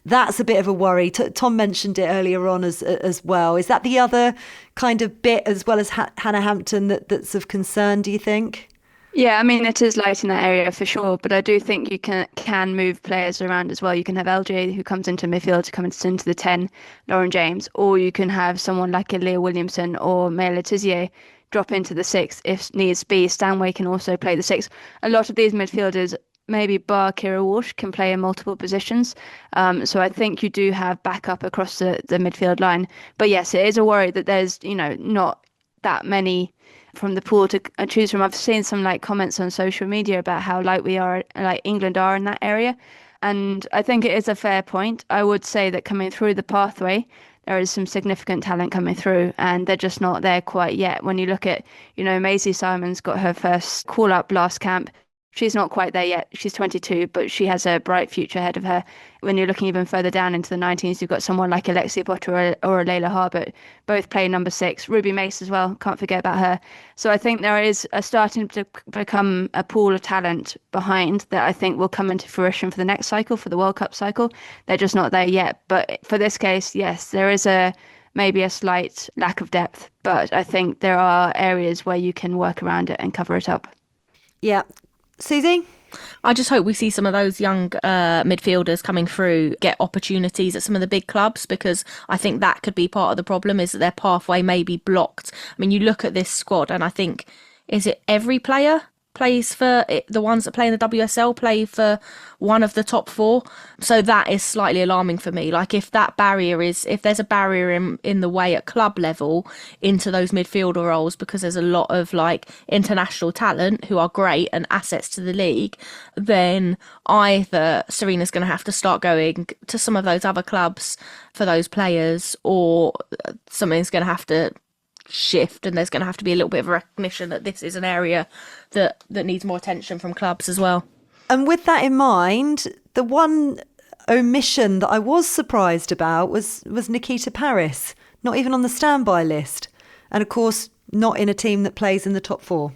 That's a bit of a worry. Tom mentioned it earlier on as well. Is that the other kind of bit, as well as Hannah Hampton, that's of concern, do you think? Yeah, I mean, it is light in that area for sure, but I do think you can move players around as well. You can have LJ who comes into midfield to come into the 10, Lauren James, or you can have someone like a Leah Williamson or Maya Letizier drop into the 6 if needs be. Stanway can also play the 6. A lot of these midfielders, maybe bar Kira Walsh, can play in multiple positions. So I think you do have backup across the midfield line. But yes, it is a worry that there's, not that many from the pool to choose from. I've seen some comments on social media about how light England are in that area. And I think it is a fair point. I would say that coming through the pathway, there is some significant talent coming through, and they're just not there quite yet. When you look at, Maisie Simons got her first call up last camp. She's not quite there yet. She's 22, but she has a bright future ahead of her. When you're looking even further down into the 19s, you've got someone like Alexia Potter or a Layla Harbert, both play number 6. Ruby Mace as well, can't forget about her. So I think there is starting to become a pool of talent behind that I think will come into fruition for the next cycle, for the World Cup cycle. They're just not there yet. But for this case, yes, there is maybe a slight lack of depth, but I think there are areas where you can work around it and cover it up. Yeah. Suzy? I just hope we see some of those young midfielders coming through get opportunities at some of the big clubs, because I think that could be part of the problem, is that their pathway may be blocked. I mean, you look at this squad and I think, is it every player plays for the ones that play in the WSL play for one of the top 4? So that is slightly alarming for me. If there's a barrier in the way at club level into those midfielder roles, because there's a lot of international talent who are great and assets to the league, then either Sarina's going to have to start going to some of those other clubs for those players, or something's going to have to shift, and there's going to have to be a little bit of recognition that this is an area that needs more attention from clubs as well. And with that in mind, the one omission that I was surprised about was Nikita Paris, not even on the standby list, and of course not in a team that plays in the top 4.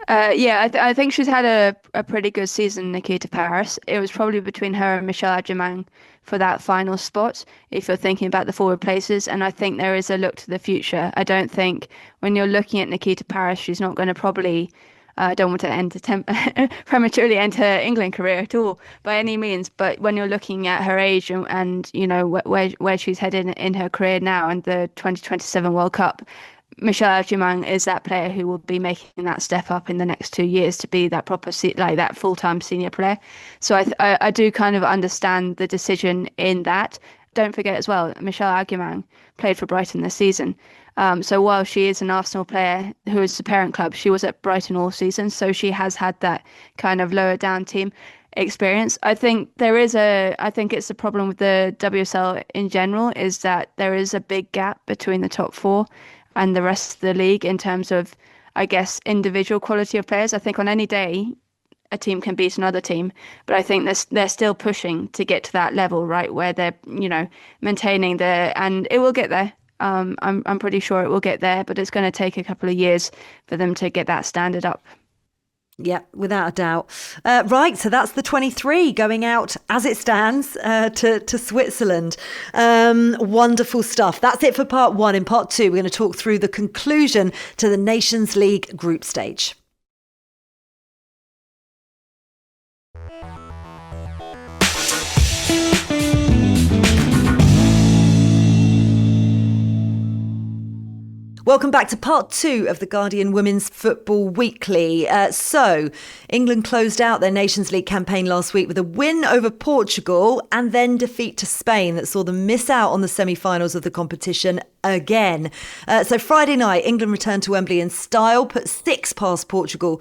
I think she's had a pretty good season, Nikita Paris. It was probably between her and Michelle Adjemang for that final spot, if you're thinking about the forward places. And I think there is a look to the future. I don't think when you're looking at Nikita Paris, she's not going to probably, I don't want to prematurely end her England career at all by any means. But when you're looking at her age and where she's headed in her career now and the 2027 World Cup, Michelle Adjemang is that player who will be making that step up in the next 2 years to be that proper that full-time senior player. So I do kind of understand the decision in that. Don't forget as well, Michelle Adjemang played for Brighton this season. So while she is an Arsenal player who is the parent club, she was at Brighton all season. So she has had that kind of lower down team experience. I think it's a problem with the WSL in general, is that there is a big gap between the top 4 and the rest of the league in terms of, I guess, individual quality of players. I think on any day, a team can beat another team, but I think they're still pushing to get to that level, right, where they're, maintaining and it will get there. I'm pretty sure it will get there, but it's going to take a couple of years for them to get that standard up. Yeah, without a doubt. Right, so that's the 23 going out as it stands to Switzerland. Wonderful stuff. That's it for part 1. In part 2, we're going to talk through the conclusion to the Nations League group stage. Welcome back to part 2 of the Guardian Women's Football Weekly. So, England closed out their Nations League campaign last week with a win over Portugal and then defeat to Spain that saw them miss out on the semi-finals of the competition again. So Friday night, England returned to Wembley in style, put 6 past Portugal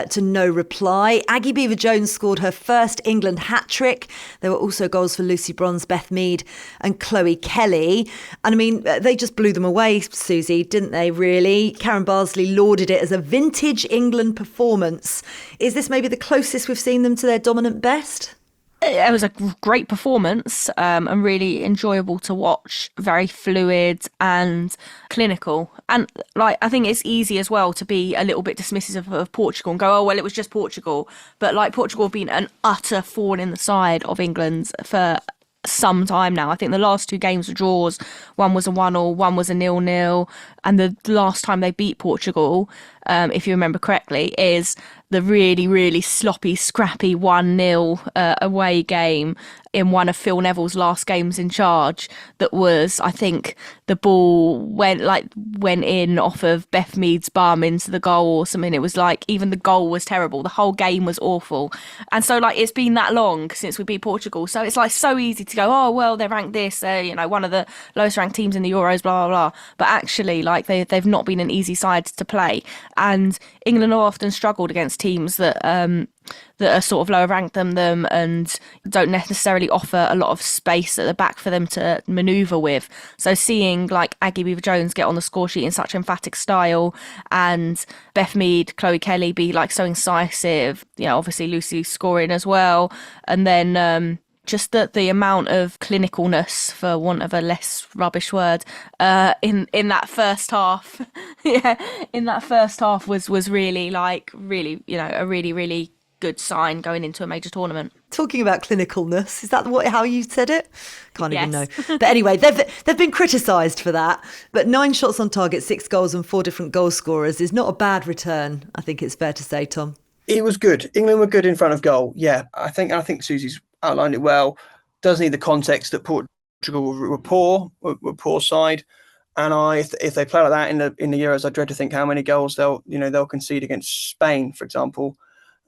to no reply. Aggie Beever-Jones scored her first England hat-trick. There were also goals for Lucy Bronze, Beth Mead and Chloe Kelly. And I mean, they just blew them away, Suzy, didn't they, really? Karen Barsley lauded it as a vintage England performance. Is this maybe the closest we've seen them to their dominant best? It was a great performance and really enjoyable to watch. Very fluid and clinical. And I think it's easy as well to be a little bit dismissive of Portugal and go, oh, well, it was just Portugal. But Portugal have been an utter thorn in the side of England for some time now. I think the last 2 games were draws. One was a 1-1, one was a 0-0. And the last time they beat Portugal, if you remember correctly, is the really, really sloppy, scrappy 1-0 away game in one of Phil Neville's last games in charge. That was, I think, the ball went in off of Beth Mead's bum into the goal or something. It was like, even the goal was terrible. The whole game was awful. And so, like, it's been that long since we beat Portugal. So it's like so easy to go, oh, well, they're ranked this, one of the lowest ranked teams in the Euros, blah, blah, blah. But actually, like, they've not been an easy side to play. And England have often struggled against teams that are sort of lower ranked than them and don't necessarily offer a lot of space at the back for them to manoeuvre with. So seeing like Aggie Beever-Jones get on the score sheet in such emphatic style, and Beth Mead, Chloe Kelly be like so incisive, obviously Lucy scoring as well, and then just the amount of clinicalness, for want of a less rubbish word, in that first half, in that first half was really a really, really good sign going into a major tournament. Talking about clinicalness, is that how you said it? Can't even know. Yes. But anyway, they've been criticised for that. But 9 shots on target, 6 goals and 4 different goal scorers is not a bad return, I think it's fair to say, Tom. It was good. England were good in front of goal. Yeah, I think Suzy's outlined it well. Does need the context that Portugal were poor side, and if they play like that in the Euros, I dread to think how many goals they'll concede against Spain, for example.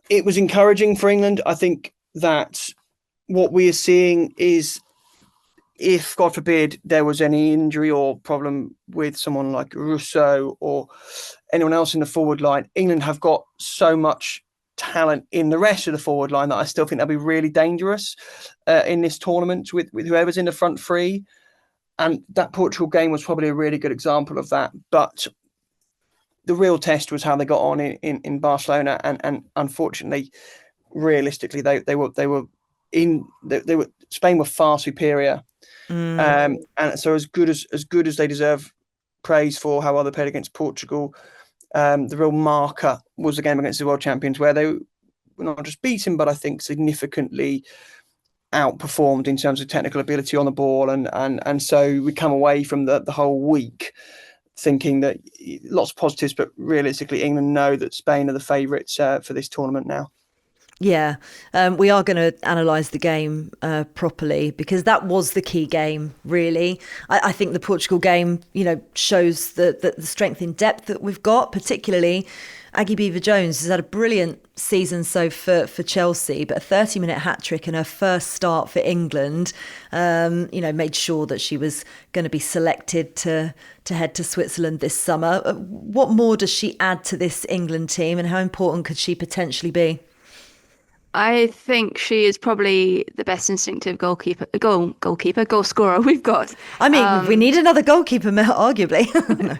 It was encouraging for England. I think that what we are seeing is, if God forbid there was any injury or problem with someone like Rousseau or anyone else in the forward line, England have got so much talent in the rest of the forward line that I still think they'll be really dangerous in this tournament with whoever's in the front three. And that Portugal game was probably a really good example of that. But the real test was how they got on in Barcelona, and unfortunately, realistically, Spain were far superior, and so as good as they deserve praise for how well they played against Portugal. The real marker was the game against the world champions, where they were not just beaten, but I think significantly outperformed in terms of technical ability on the ball. And so we come away from the whole week thinking that lots of positives, but realistically, England know that Spain are the favourites for this tournament now. Yeah, we are going to analyse the game properly, because that was the key game, really. I think the Portugal game, shows the strength in depth that we've got, particularly Aggie Beever-Jones has had a brilliant season for Chelsea, but a 30-minute hat-trick in her first start for England, made sure that she was going to be selected to head to Switzerland this summer. What more does she add to this England team, and how important could she potentially be? I think she is probably the best instinctive goal scorer we've got. I mean, we need another goalkeeper, arguably. No.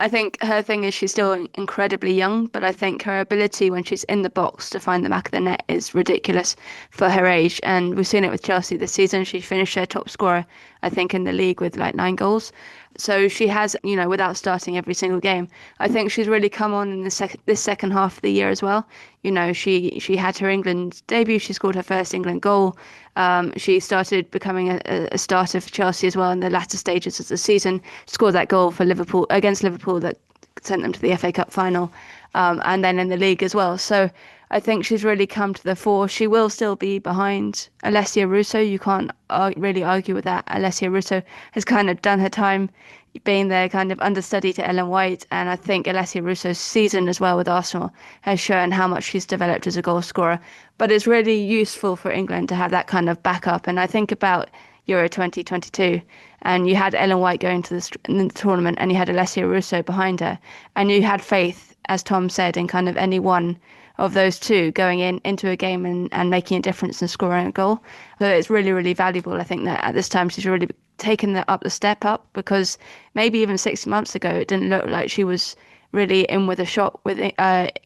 I think her thing is she's still incredibly young, but I think her ability when she's in the box to find the back of the net is ridiculous for her age. And we've seen it with Chelsea this season. She finished her top scorer, I think, in the league with like 9 goals. So she has, without starting every single game, I think she's really come on in this second half of the year as well. She had her England debut. She scored her first England goal. She started becoming a starter for Chelsea as well in the latter stages of the season. Scored that goal for Liverpool against Liverpool that sent them to the FA Cup final, and then in the league as well. So I think she's really come to the fore. She will still be behind Alessia Russo. You can't really argue with that. Alessia Russo has kind of done her time being their kind of understudy to Ellen White. And I think Alessia Russo's season as well with Arsenal has shown how much she's developed as a goal scorer. But it's really useful for England to have that kind of backup. And I think about Euro 2022, and you had Ellen White going to the tournament, and you had Alessia Russo behind her. And you had faith, as Tom said, in kind of any one of those two going into a game and making a difference and scoring a goal. So it's really, really valuable. I think that at this time she's really taken the step up, because maybe even 6 months ago it didn't look like she was really in with a shot with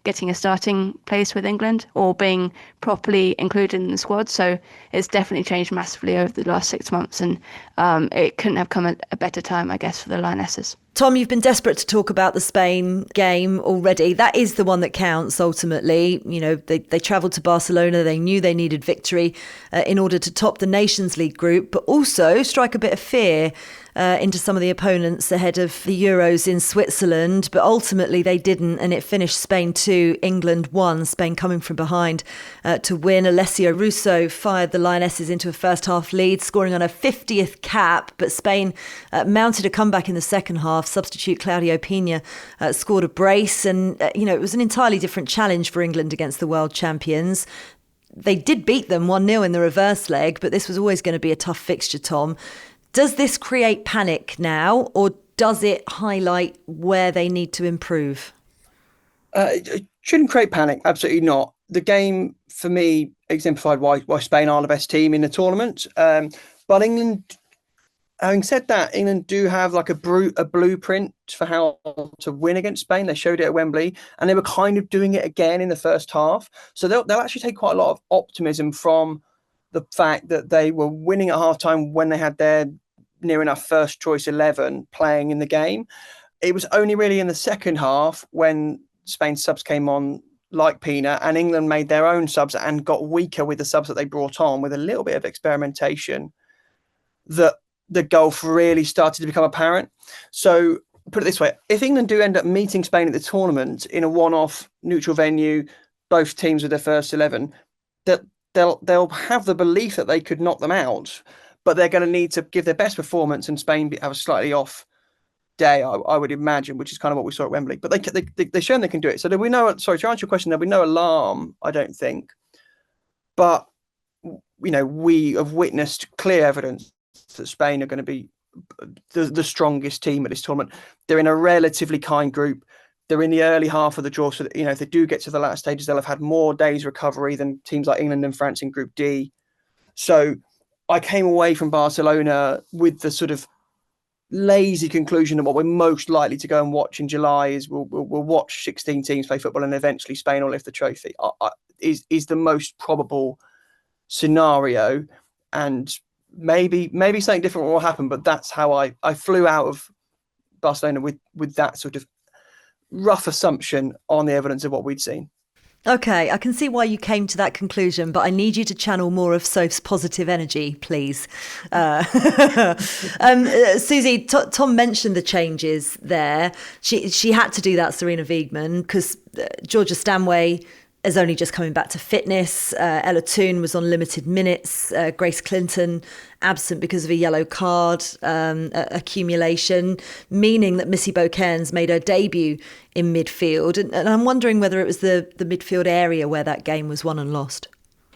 getting a starting place with England or being properly included in the squad. So it's definitely changed massively over the last 6 months, and it couldn't have come at a better time, I guess, for the Lionesses. Tom, you've been desperate to talk about the Spain game already. That is the one that counts ultimately. You know, they travelled to Barcelona. They knew they needed victory in order to top the Nations League group, but also strike a bit of fear into some of the opponents ahead of the Euros in Switzerland. But ultimately they didn't, and it finished Spain 2, England 1. Spain coming from behind to win. Alessio Russo fired the Lionesses into a first half lead, scoring on a 50th cap, but Spain mounted a comeback in the second half. Substitute Claudio Pina scored a brace, and it was an entirely different challenge for England against the world champions. They did beat them 1-0 in the reverse leg, but this was always going to be a tough fixture, Tom. Does this create panic now, or does it highlight where they need to improve? It shouldn't create panic, absolutely not. The game, for me, exemplified why Spain are the best team in the tournament. But England, having said that, England do have like a blueprint for how to win against Spain. They showed it at Wembley, and they were kind of doing it again in the first half. So they'll actually take quite a lot of optimism from the fact that they were winning at halftime when they had their near enough first choice 11 playing in the game. It was only really in the second half when Spain's subs came on, like Pina, and England made their own subs and got weaker with the subs that they brought on, with a little bit of experimentation, that the gulf really started to become apparent. So put it this way, if England do end up meeting Spain at the tournament in a one-off neutral venue, both teams with their first 11, that they'll have the belief that they could knock them out, but they're going to need to give their best performance, and Spain have a slightly off day, I would imagine, which is kind of what we saw at Wembley. But they've shown they can do it. So to answer your question, there'll be no alarm, I don't think. But, we have witnessed clear evidence that Spain are going to be the strongest team at this tournament. They're in a relatively kind group. They're in the early half of the draw. So, if they do get to the latter stages, they'll have had more days recovery than teams like England and France in Group D. So I came away from Barcelona with the sort of lazy conclusion that what we're most likely to go and watch in July is we'll watch 16 teams play football, and eventually Spain will lift the trophy. Is the most probable scenario, and maybe something different will happen. But that's how I flew out of Barcelona with that sort of rough assumption on the evidence of what we'd seen. Okay, I can see why you came to that conclusion, but I need you to channel more of Soph's positive energy, please. Suzy, Tom mentioned the changes there. She had to do that, Sarina Wiegman, because Georgia Stanway is only just coming back to fitness. Ella Toone was on limited minutes. Grace Clinton absent because of a yellow card accumulation, meaning that Missy Bocairns made her debut in midfield. And I'm wondering whether it was the midfield area where that game was won and lost.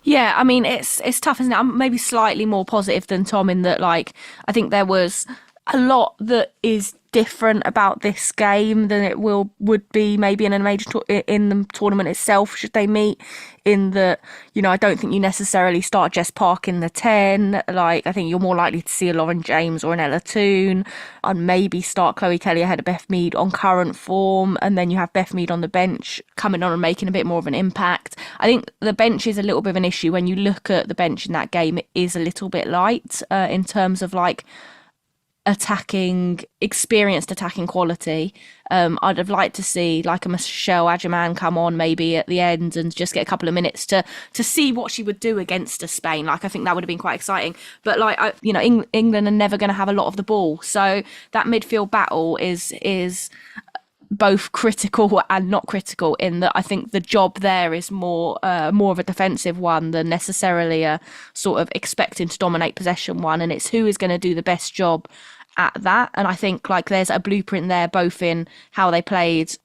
Yeah, I mean, it's tough, isn't it? I'm maybe slightly more positive than Tom in that, I think there was a lot that is different about this game than it would be maybe in a major in the tournament itself, should they meet, in that, I don't think you necessarily start Jess Park in the 10. I think you're more likely to see a Lauren James or an Ella Toone, and maybe start Chloe Kelly ahead of Beth Mead on current form, and then you have Beth Mead on the bench coming on and making a bit more of an impact. I think the bench is a little bit of an issue. When you look at the bench in that game, it is a little bit light in terms of experienced attacking quality. I'd have liked to see a Michelle Adjaman come on maybe at the end and just get a couple of minutes to see what she would do against a Spain. I think that would have been quite exciting. But England are never going to have a lot of the ball, so that midfield battle is both critical and not critical, in that I think the job there is more of a defensive one than necessarily a sort of expecting to dominate possession one, and it's who is going to do the best job at that. And I think there's a blueprint there, both in how they played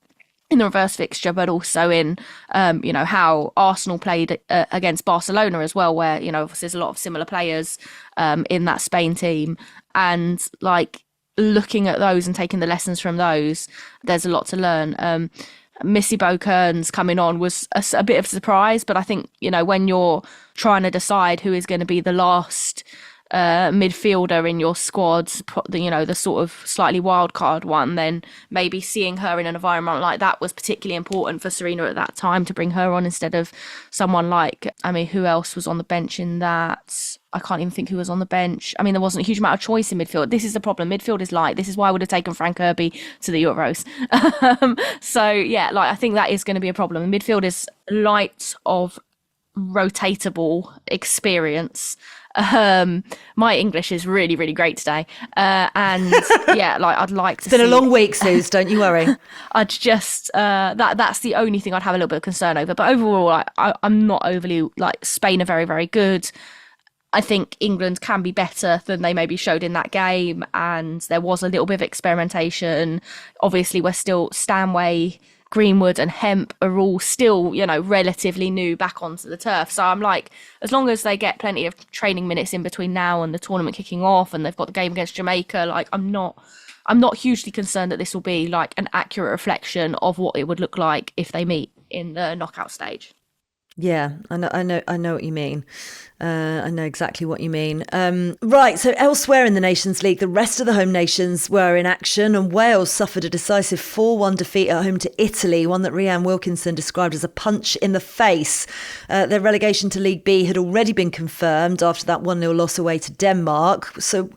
in the reverse fixture, but also in how Arsenal played against Barcelona as well, where obviously there's a lot of similar players in that Spain team, and looking at those and taking the lessons from those, there's a lot to learn. Missy Bocairns coming on was a bit of a surprise, but I think when you're trying to decide who is going to be the last midfielder in your squad, the sort of slightly wild card one, then maybe seeing her in an environment like that was particularly important for Sarina at that time, to bring her on instead of someone like, who else was on the bench in that? I can't even think who was on the bench. There wasn't a huge amount of choice in midfield. This is the problem. Midfield is light. This is why I would have taken Fran Kirby to the Euros. I think that is going to be a problem. Midfield is light of rotatable experience. My English is really, really great today. I'd like to see... It's been a long week, Suze, don't you worry. I'd just... that's the only thing I'd have a little bit of concern over. But overall, I'm not overly... Spain are very, very good. I think England can be better than they maybe showed in that game, and there was a little bit of experimentation. Obviously, we're still Stanway, Greenwood and Hemp are all still, relatively new back onto the turf. So I'm like, as long as they get plenty of training minutes in between now and the tournament kicking off, and they've got the game against Jamaica, I'm not hugely concerned that this will be an accurate reflection of what it would look like if they meet in the knockout stage. Yeah, I know what you mean. I know exactly what you mean. Right, so elsewhere in the Nations League, the rest of the home nations were in action, and Wales suffered a decisive 4-1 defeat at home to Italy, one that Rhian Wilkinson described as a punch in the face. Their relegation to League B had already been confirmed after that 1-0 loss away to Denmark. So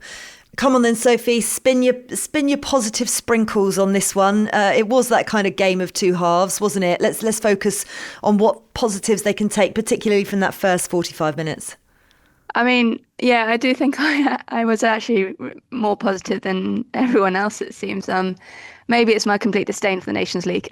come on then, Sophie, spin your positive sprinkles on this one. It was that kind of game of two halves, wasn't it? Let's focus on what positives they can take, particularly from that first 45 minutes. I do think I was actually more positive than everyone else, it seems. Maybe it's my complete disdain for the Nations League,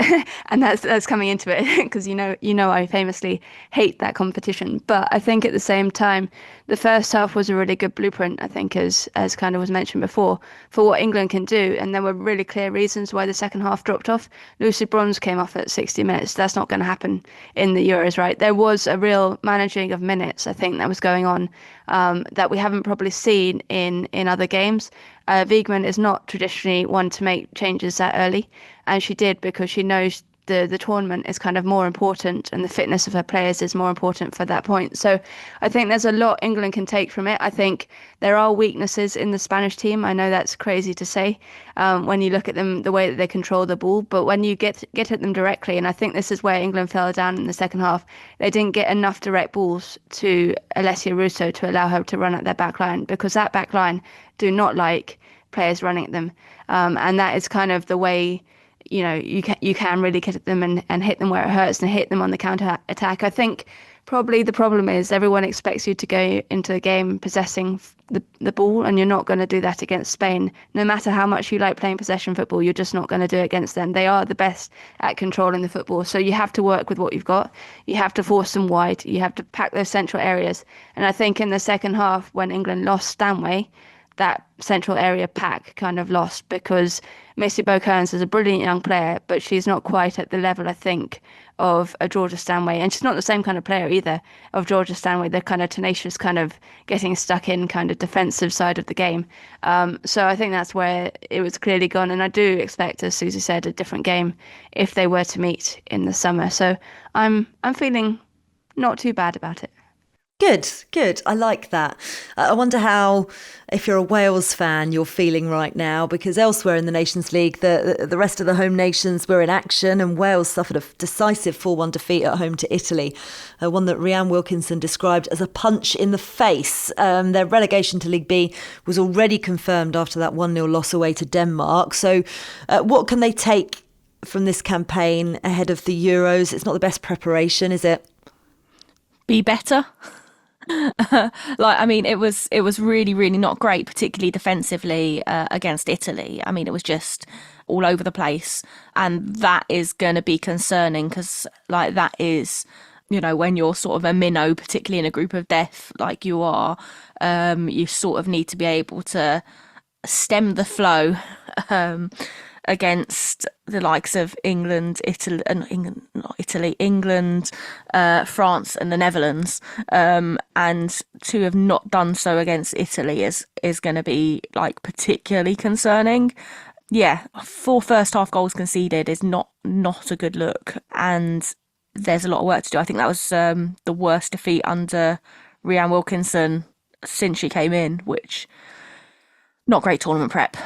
and that's coming into it, because you know I famously hate that competition. But I think at the same time, the first half was a really good blueprint, I think, as kind of was mentioned before, for what England can do. And there were really clear reasons why the second half dropped off. Lucy Bronze came off at 60 minutes. That's not going to happen in the Euros, right? There was a real managing of minutes, I think, that was going on, that we haven't probably seen in other games. Wiegman is not traditionally one to make changes that early, and she did because she knows the tournament is kind of more important, and the fitness of her players is more important for that point. So I think there's a lot England can take from it. I think there are weaknesses in the Spanish team. I know that's crazy to say when you look at them, the way that they control the ball, but when you get at them directly, and I think this is where England fell down in the second half, they didn't get enough direct balls to Alessia Russo to allow her to run at their back line, because that back line do not like players running at them, and that is kind of the way you can really get at them and hit them where it hurts and hit them on the counter attack. I think probably the problem is everyone expects you to go into the game possessing the ball, and you're not going to do that against Spain. No matter how much you like playing possession football, you're just not going to do it against them. They are the best at controlling the football, so you have to work with what you've got. You have to force them wide. You have to pack those central areas. And I think in the second half, when England lost Stanway, that central area pack kind of lost, because Missy Kearns is a brilliant young player, but she's not quite at the level, I think, of a Georgia Stanway. And she's not the same kind of player either of Georgia Stanway, the kind of tenacious, kind of getting stuck in kind of defensive side of the game. So I think that's where it was clearly gone. And I do expect, as Suzy said, a different game if they were to meet in the summer. So I'm feeling not too bad about it. Good. I like that. I wonder how, if you're a Wales fan, you're feeling right now, because elsewhere in the Nations League, the rest of the home nations were in action, and Wales suffered a decisive 4-1 defeat at home to Italy, one that Rhian Wilkinson described as a punch in the face. Their relegation to League B was already confirmed after that 1-0 loss away to Denmark. So what can they take from this campaign ahead of the Euros? It's not the best preparation, is it? Be better. It was really, really not great, particularly defensively against Italy. It was just all over the place, and that is going to be concerning, because that is, when you're sort of a minnow, particularly in a group of death like you are, you sort of need to be able to stem the flow against the likes of England, France and the Netherlands, and to have not done so against Italy is going to be particularly concerning. Yeah, 4 first half goals conceded is not a good look, and there's a lot of work to do. I think that was the worst defeat under Rhian Wilkinson since she came in, which not great tournament prep.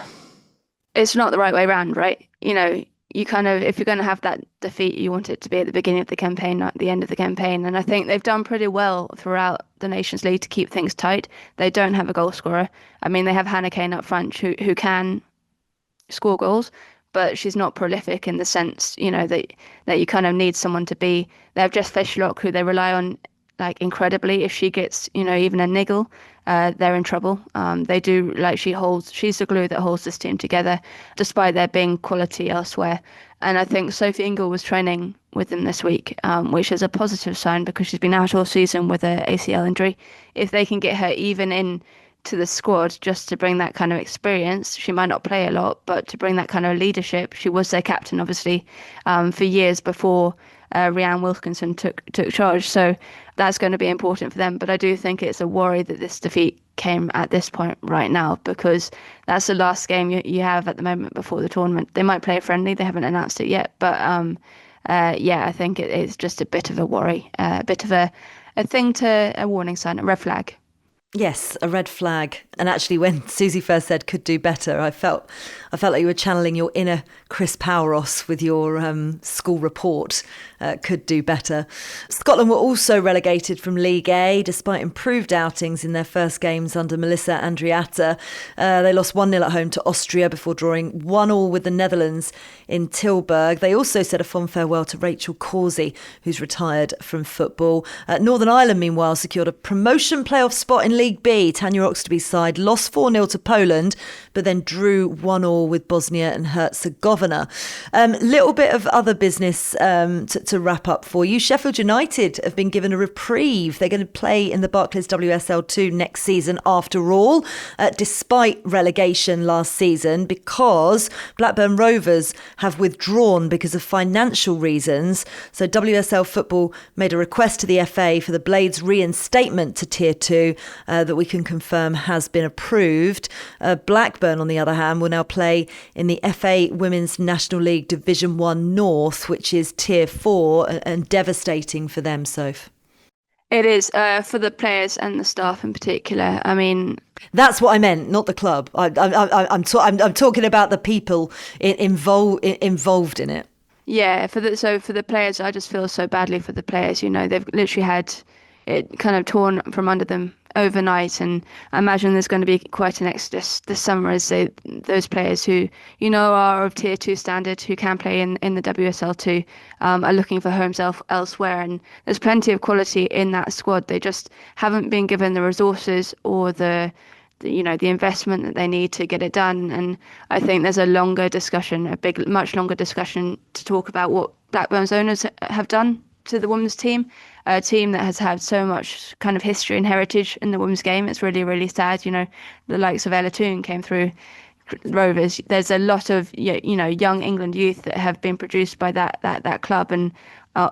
It's not the right way around, right? You know, you kind of, if you're going to have that defeat, you want it to be at the beginning of the campaign, not at the end of the campaign. And I think they've done pretty well throughout the Nations League to keep things tight. They don't have a goal scorer. I mean, they have Hannah Kane up front who can score goals, but she's not prolific in the sense, you know, that you kind of need someone to be. They have Jess Fishlock, who they rely on like incredibly. If she gets, you know, even a niggle, they're in trouble. They do, like, she's the glue that holds this team together, despite there being quality elsewhere. And I think Sophie Ingle was training with them this week, which is a positive sign because she's been out all season with an ACL injury. If they can get her even in to the squad just to bring that kind of experience, she might not play a lot, but to bring that kind of leadership. She was their captain, obviously, for years before Rhiannon Wilkinson took charge. So that's going to be important for them. But I do think it's a worry that this defeat came at this point right now, because that's the last game you have at the moment before the tournament. They might play a friendly. They haven't announced it yet. But I think it's just a bit of a worry, a bit of a warning sign, a red flag. Yes, a red flag. And actually, when Suzy first said could do better, I felt like you were channeling your inner Chris Poweros with your school report. Could do better. Scotland were also relegated from League A despite improved outings in their first games under Melissa Andriatta. They lost 1-0 at home to Austria before drawing 1-1 with the Netherlands in Tilburg. They also said a fond farewell to Rachel Causey, who's retired from football. Northern Ireland, meanwhile, secured a promotion playoff spot in League B. Tanya Oxtoby's side lost 4-0 to Poland, but then drew 1-1 with Bosnia and Herzegovina. Little bit of other business to wrap up for you. Sheffield United have been given a reprieve. They're going to play in the Barclays WSL2 next season after all, despite relegation last season, because Blackburn Rovers have withdrawn because of financial reasons. So WSL Football made a request to the FA for the Blades reinstatement to Tier 2 that we can confirm has been approved. Blackburn, on the other hand, will now play in the FA Women's National League Division 1 North, which is Tier 4, and devastating for them, Soph. It is, for the players and the staff in particular. I mean, that's what I meant, not the club. I'm talking about the people involved in it. Yeah, for the players, I just feel so badly for the players. You know, they've literally had it kind of torn from under them overnight, and I imagine there's going to be quite an exodus this summer as those players who, you know, are of Tier 2 standard, who can play in the WSL2, are looking for homes elsewhere. And there's plenty of quality in that squad. They just haven't been given the resources or the investment that they need to get it done. And I think there's a longer discussion, much longer discussion to talk about what Blackburn's owners have done to the women's team, a team that has had so much kind of history and heritage in the women's game. It's really, really sad. You know, the likes of Ella Toone came through Rovers. There's a lot of, you know, young England youth that have been produced by that club and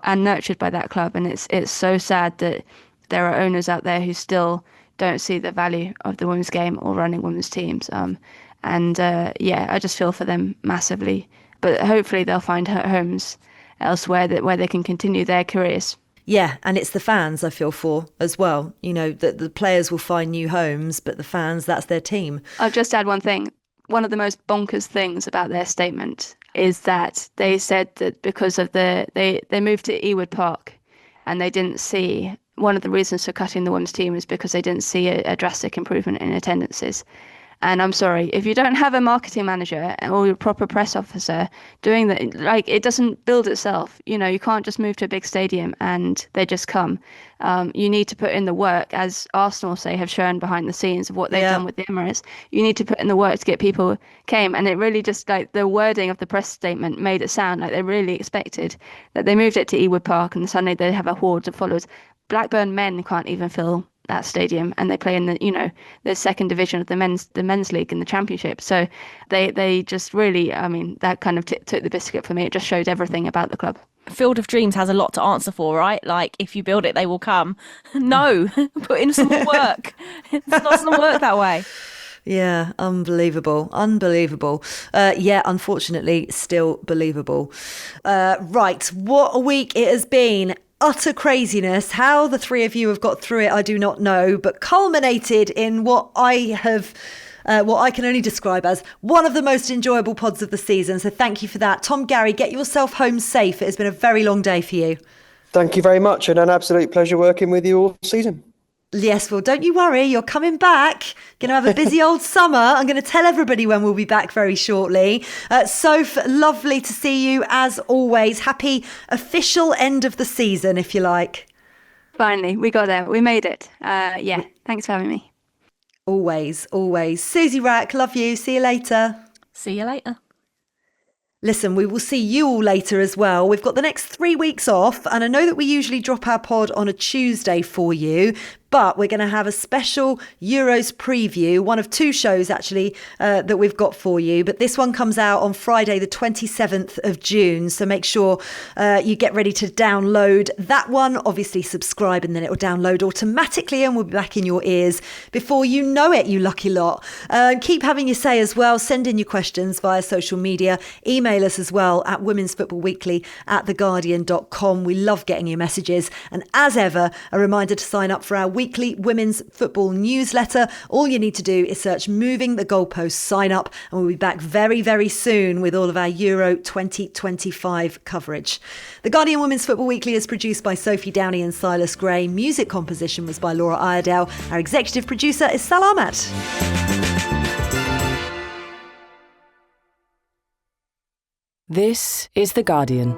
nurtured by that club. And it's so sad that there are owners out there who still don't see the value of the women's game or running women's teams. I just feel for them massively. But hopefully they'll find homes elsewhere where they can continue their careers. Yeah, and it's the fans I feel for as well. You know, that the players will find new homes, but the fans, that's their team. I'll just add one thing. One of the most bonkers things about their statement is that they said that because of they moved to Ewood Park and they didn't see, one of the reasons for cutting the women's team is because they didn't see a drastic improvement in attendances. And I'm sorry, if you don't have a marketing manager or a proper press officer doing that, like, it doesn't build itself. You know, you can't just move to a big stadium and they just come. You need to put in the work, as Arsenal have shown behind the scenes of what they've done with the Emirates. You need to put in the work to get people came. And it really just, like, the wording of the press statement made it sound like they really expected that they moved it to Ewood Park and suddenly they have a horde of followers. Blackburn men can't even fill that stadium, and they play in the second division of the men's league in the championship. So they just really, I mean, that kind of took the biscuit for me. It just showed everything about the club. Field of Dreams has a lot to answer for, right? Like, if you build it, they will come. No, put in some work. It's not going to work that way. Yeah, unbelievable. Unfortunately, still believable. Right, what a week it has been. utter craziness. How the three of you have got through it, I do not know, but culminated in what I can only describe as one of the most enjoyable pods of the season. So thank you for that. Tom, Garry, get yourself home safe. It has been a very long day for you. Thank you very much, and an absolute pleasure working with you all season. Yes, well, don't you worry. You're coming back. Going to have a busy old summer. I'm going to tell everybody when we'll be back very shortly. Soph, lovely to see you as always. Happy official end of the season, if you like. Finally, we got there. We made it. Thanks for having me. Always, always. Suzy Wrack, love you. See you later. See you later. Listen, we will see you all later as well. We've got the next 3 weeks off, and I know that we usually drop our pod on a Tuesday for you, but we're going to have a special Euros preview, one of 2 shows actually that we've got for you. But this one comes out on Friday, the 27th of June. So make sure you get ready to download that one. Obviously subscribe and then it will download automatically and we'll be back in your ears before you know it, you lucky lot. Keep having your say as well. Send in your questions via social media. Email us as well at womensfootballweekly@theguardian.com. We love getting your messages. And as ever, a reminder to sign up for our weekly women's football newsletter. All you need to do is search Moving the Goalpost, sign up, and we'll be back very, very soon with all of our Euro 2025 coverage. The Guardian Women's Football Weekly is produced by Sophie Downey and Silas Gray. Music composition was by Laura Iredale. Our executive producer is Sal Ahmed. This is The Guardian.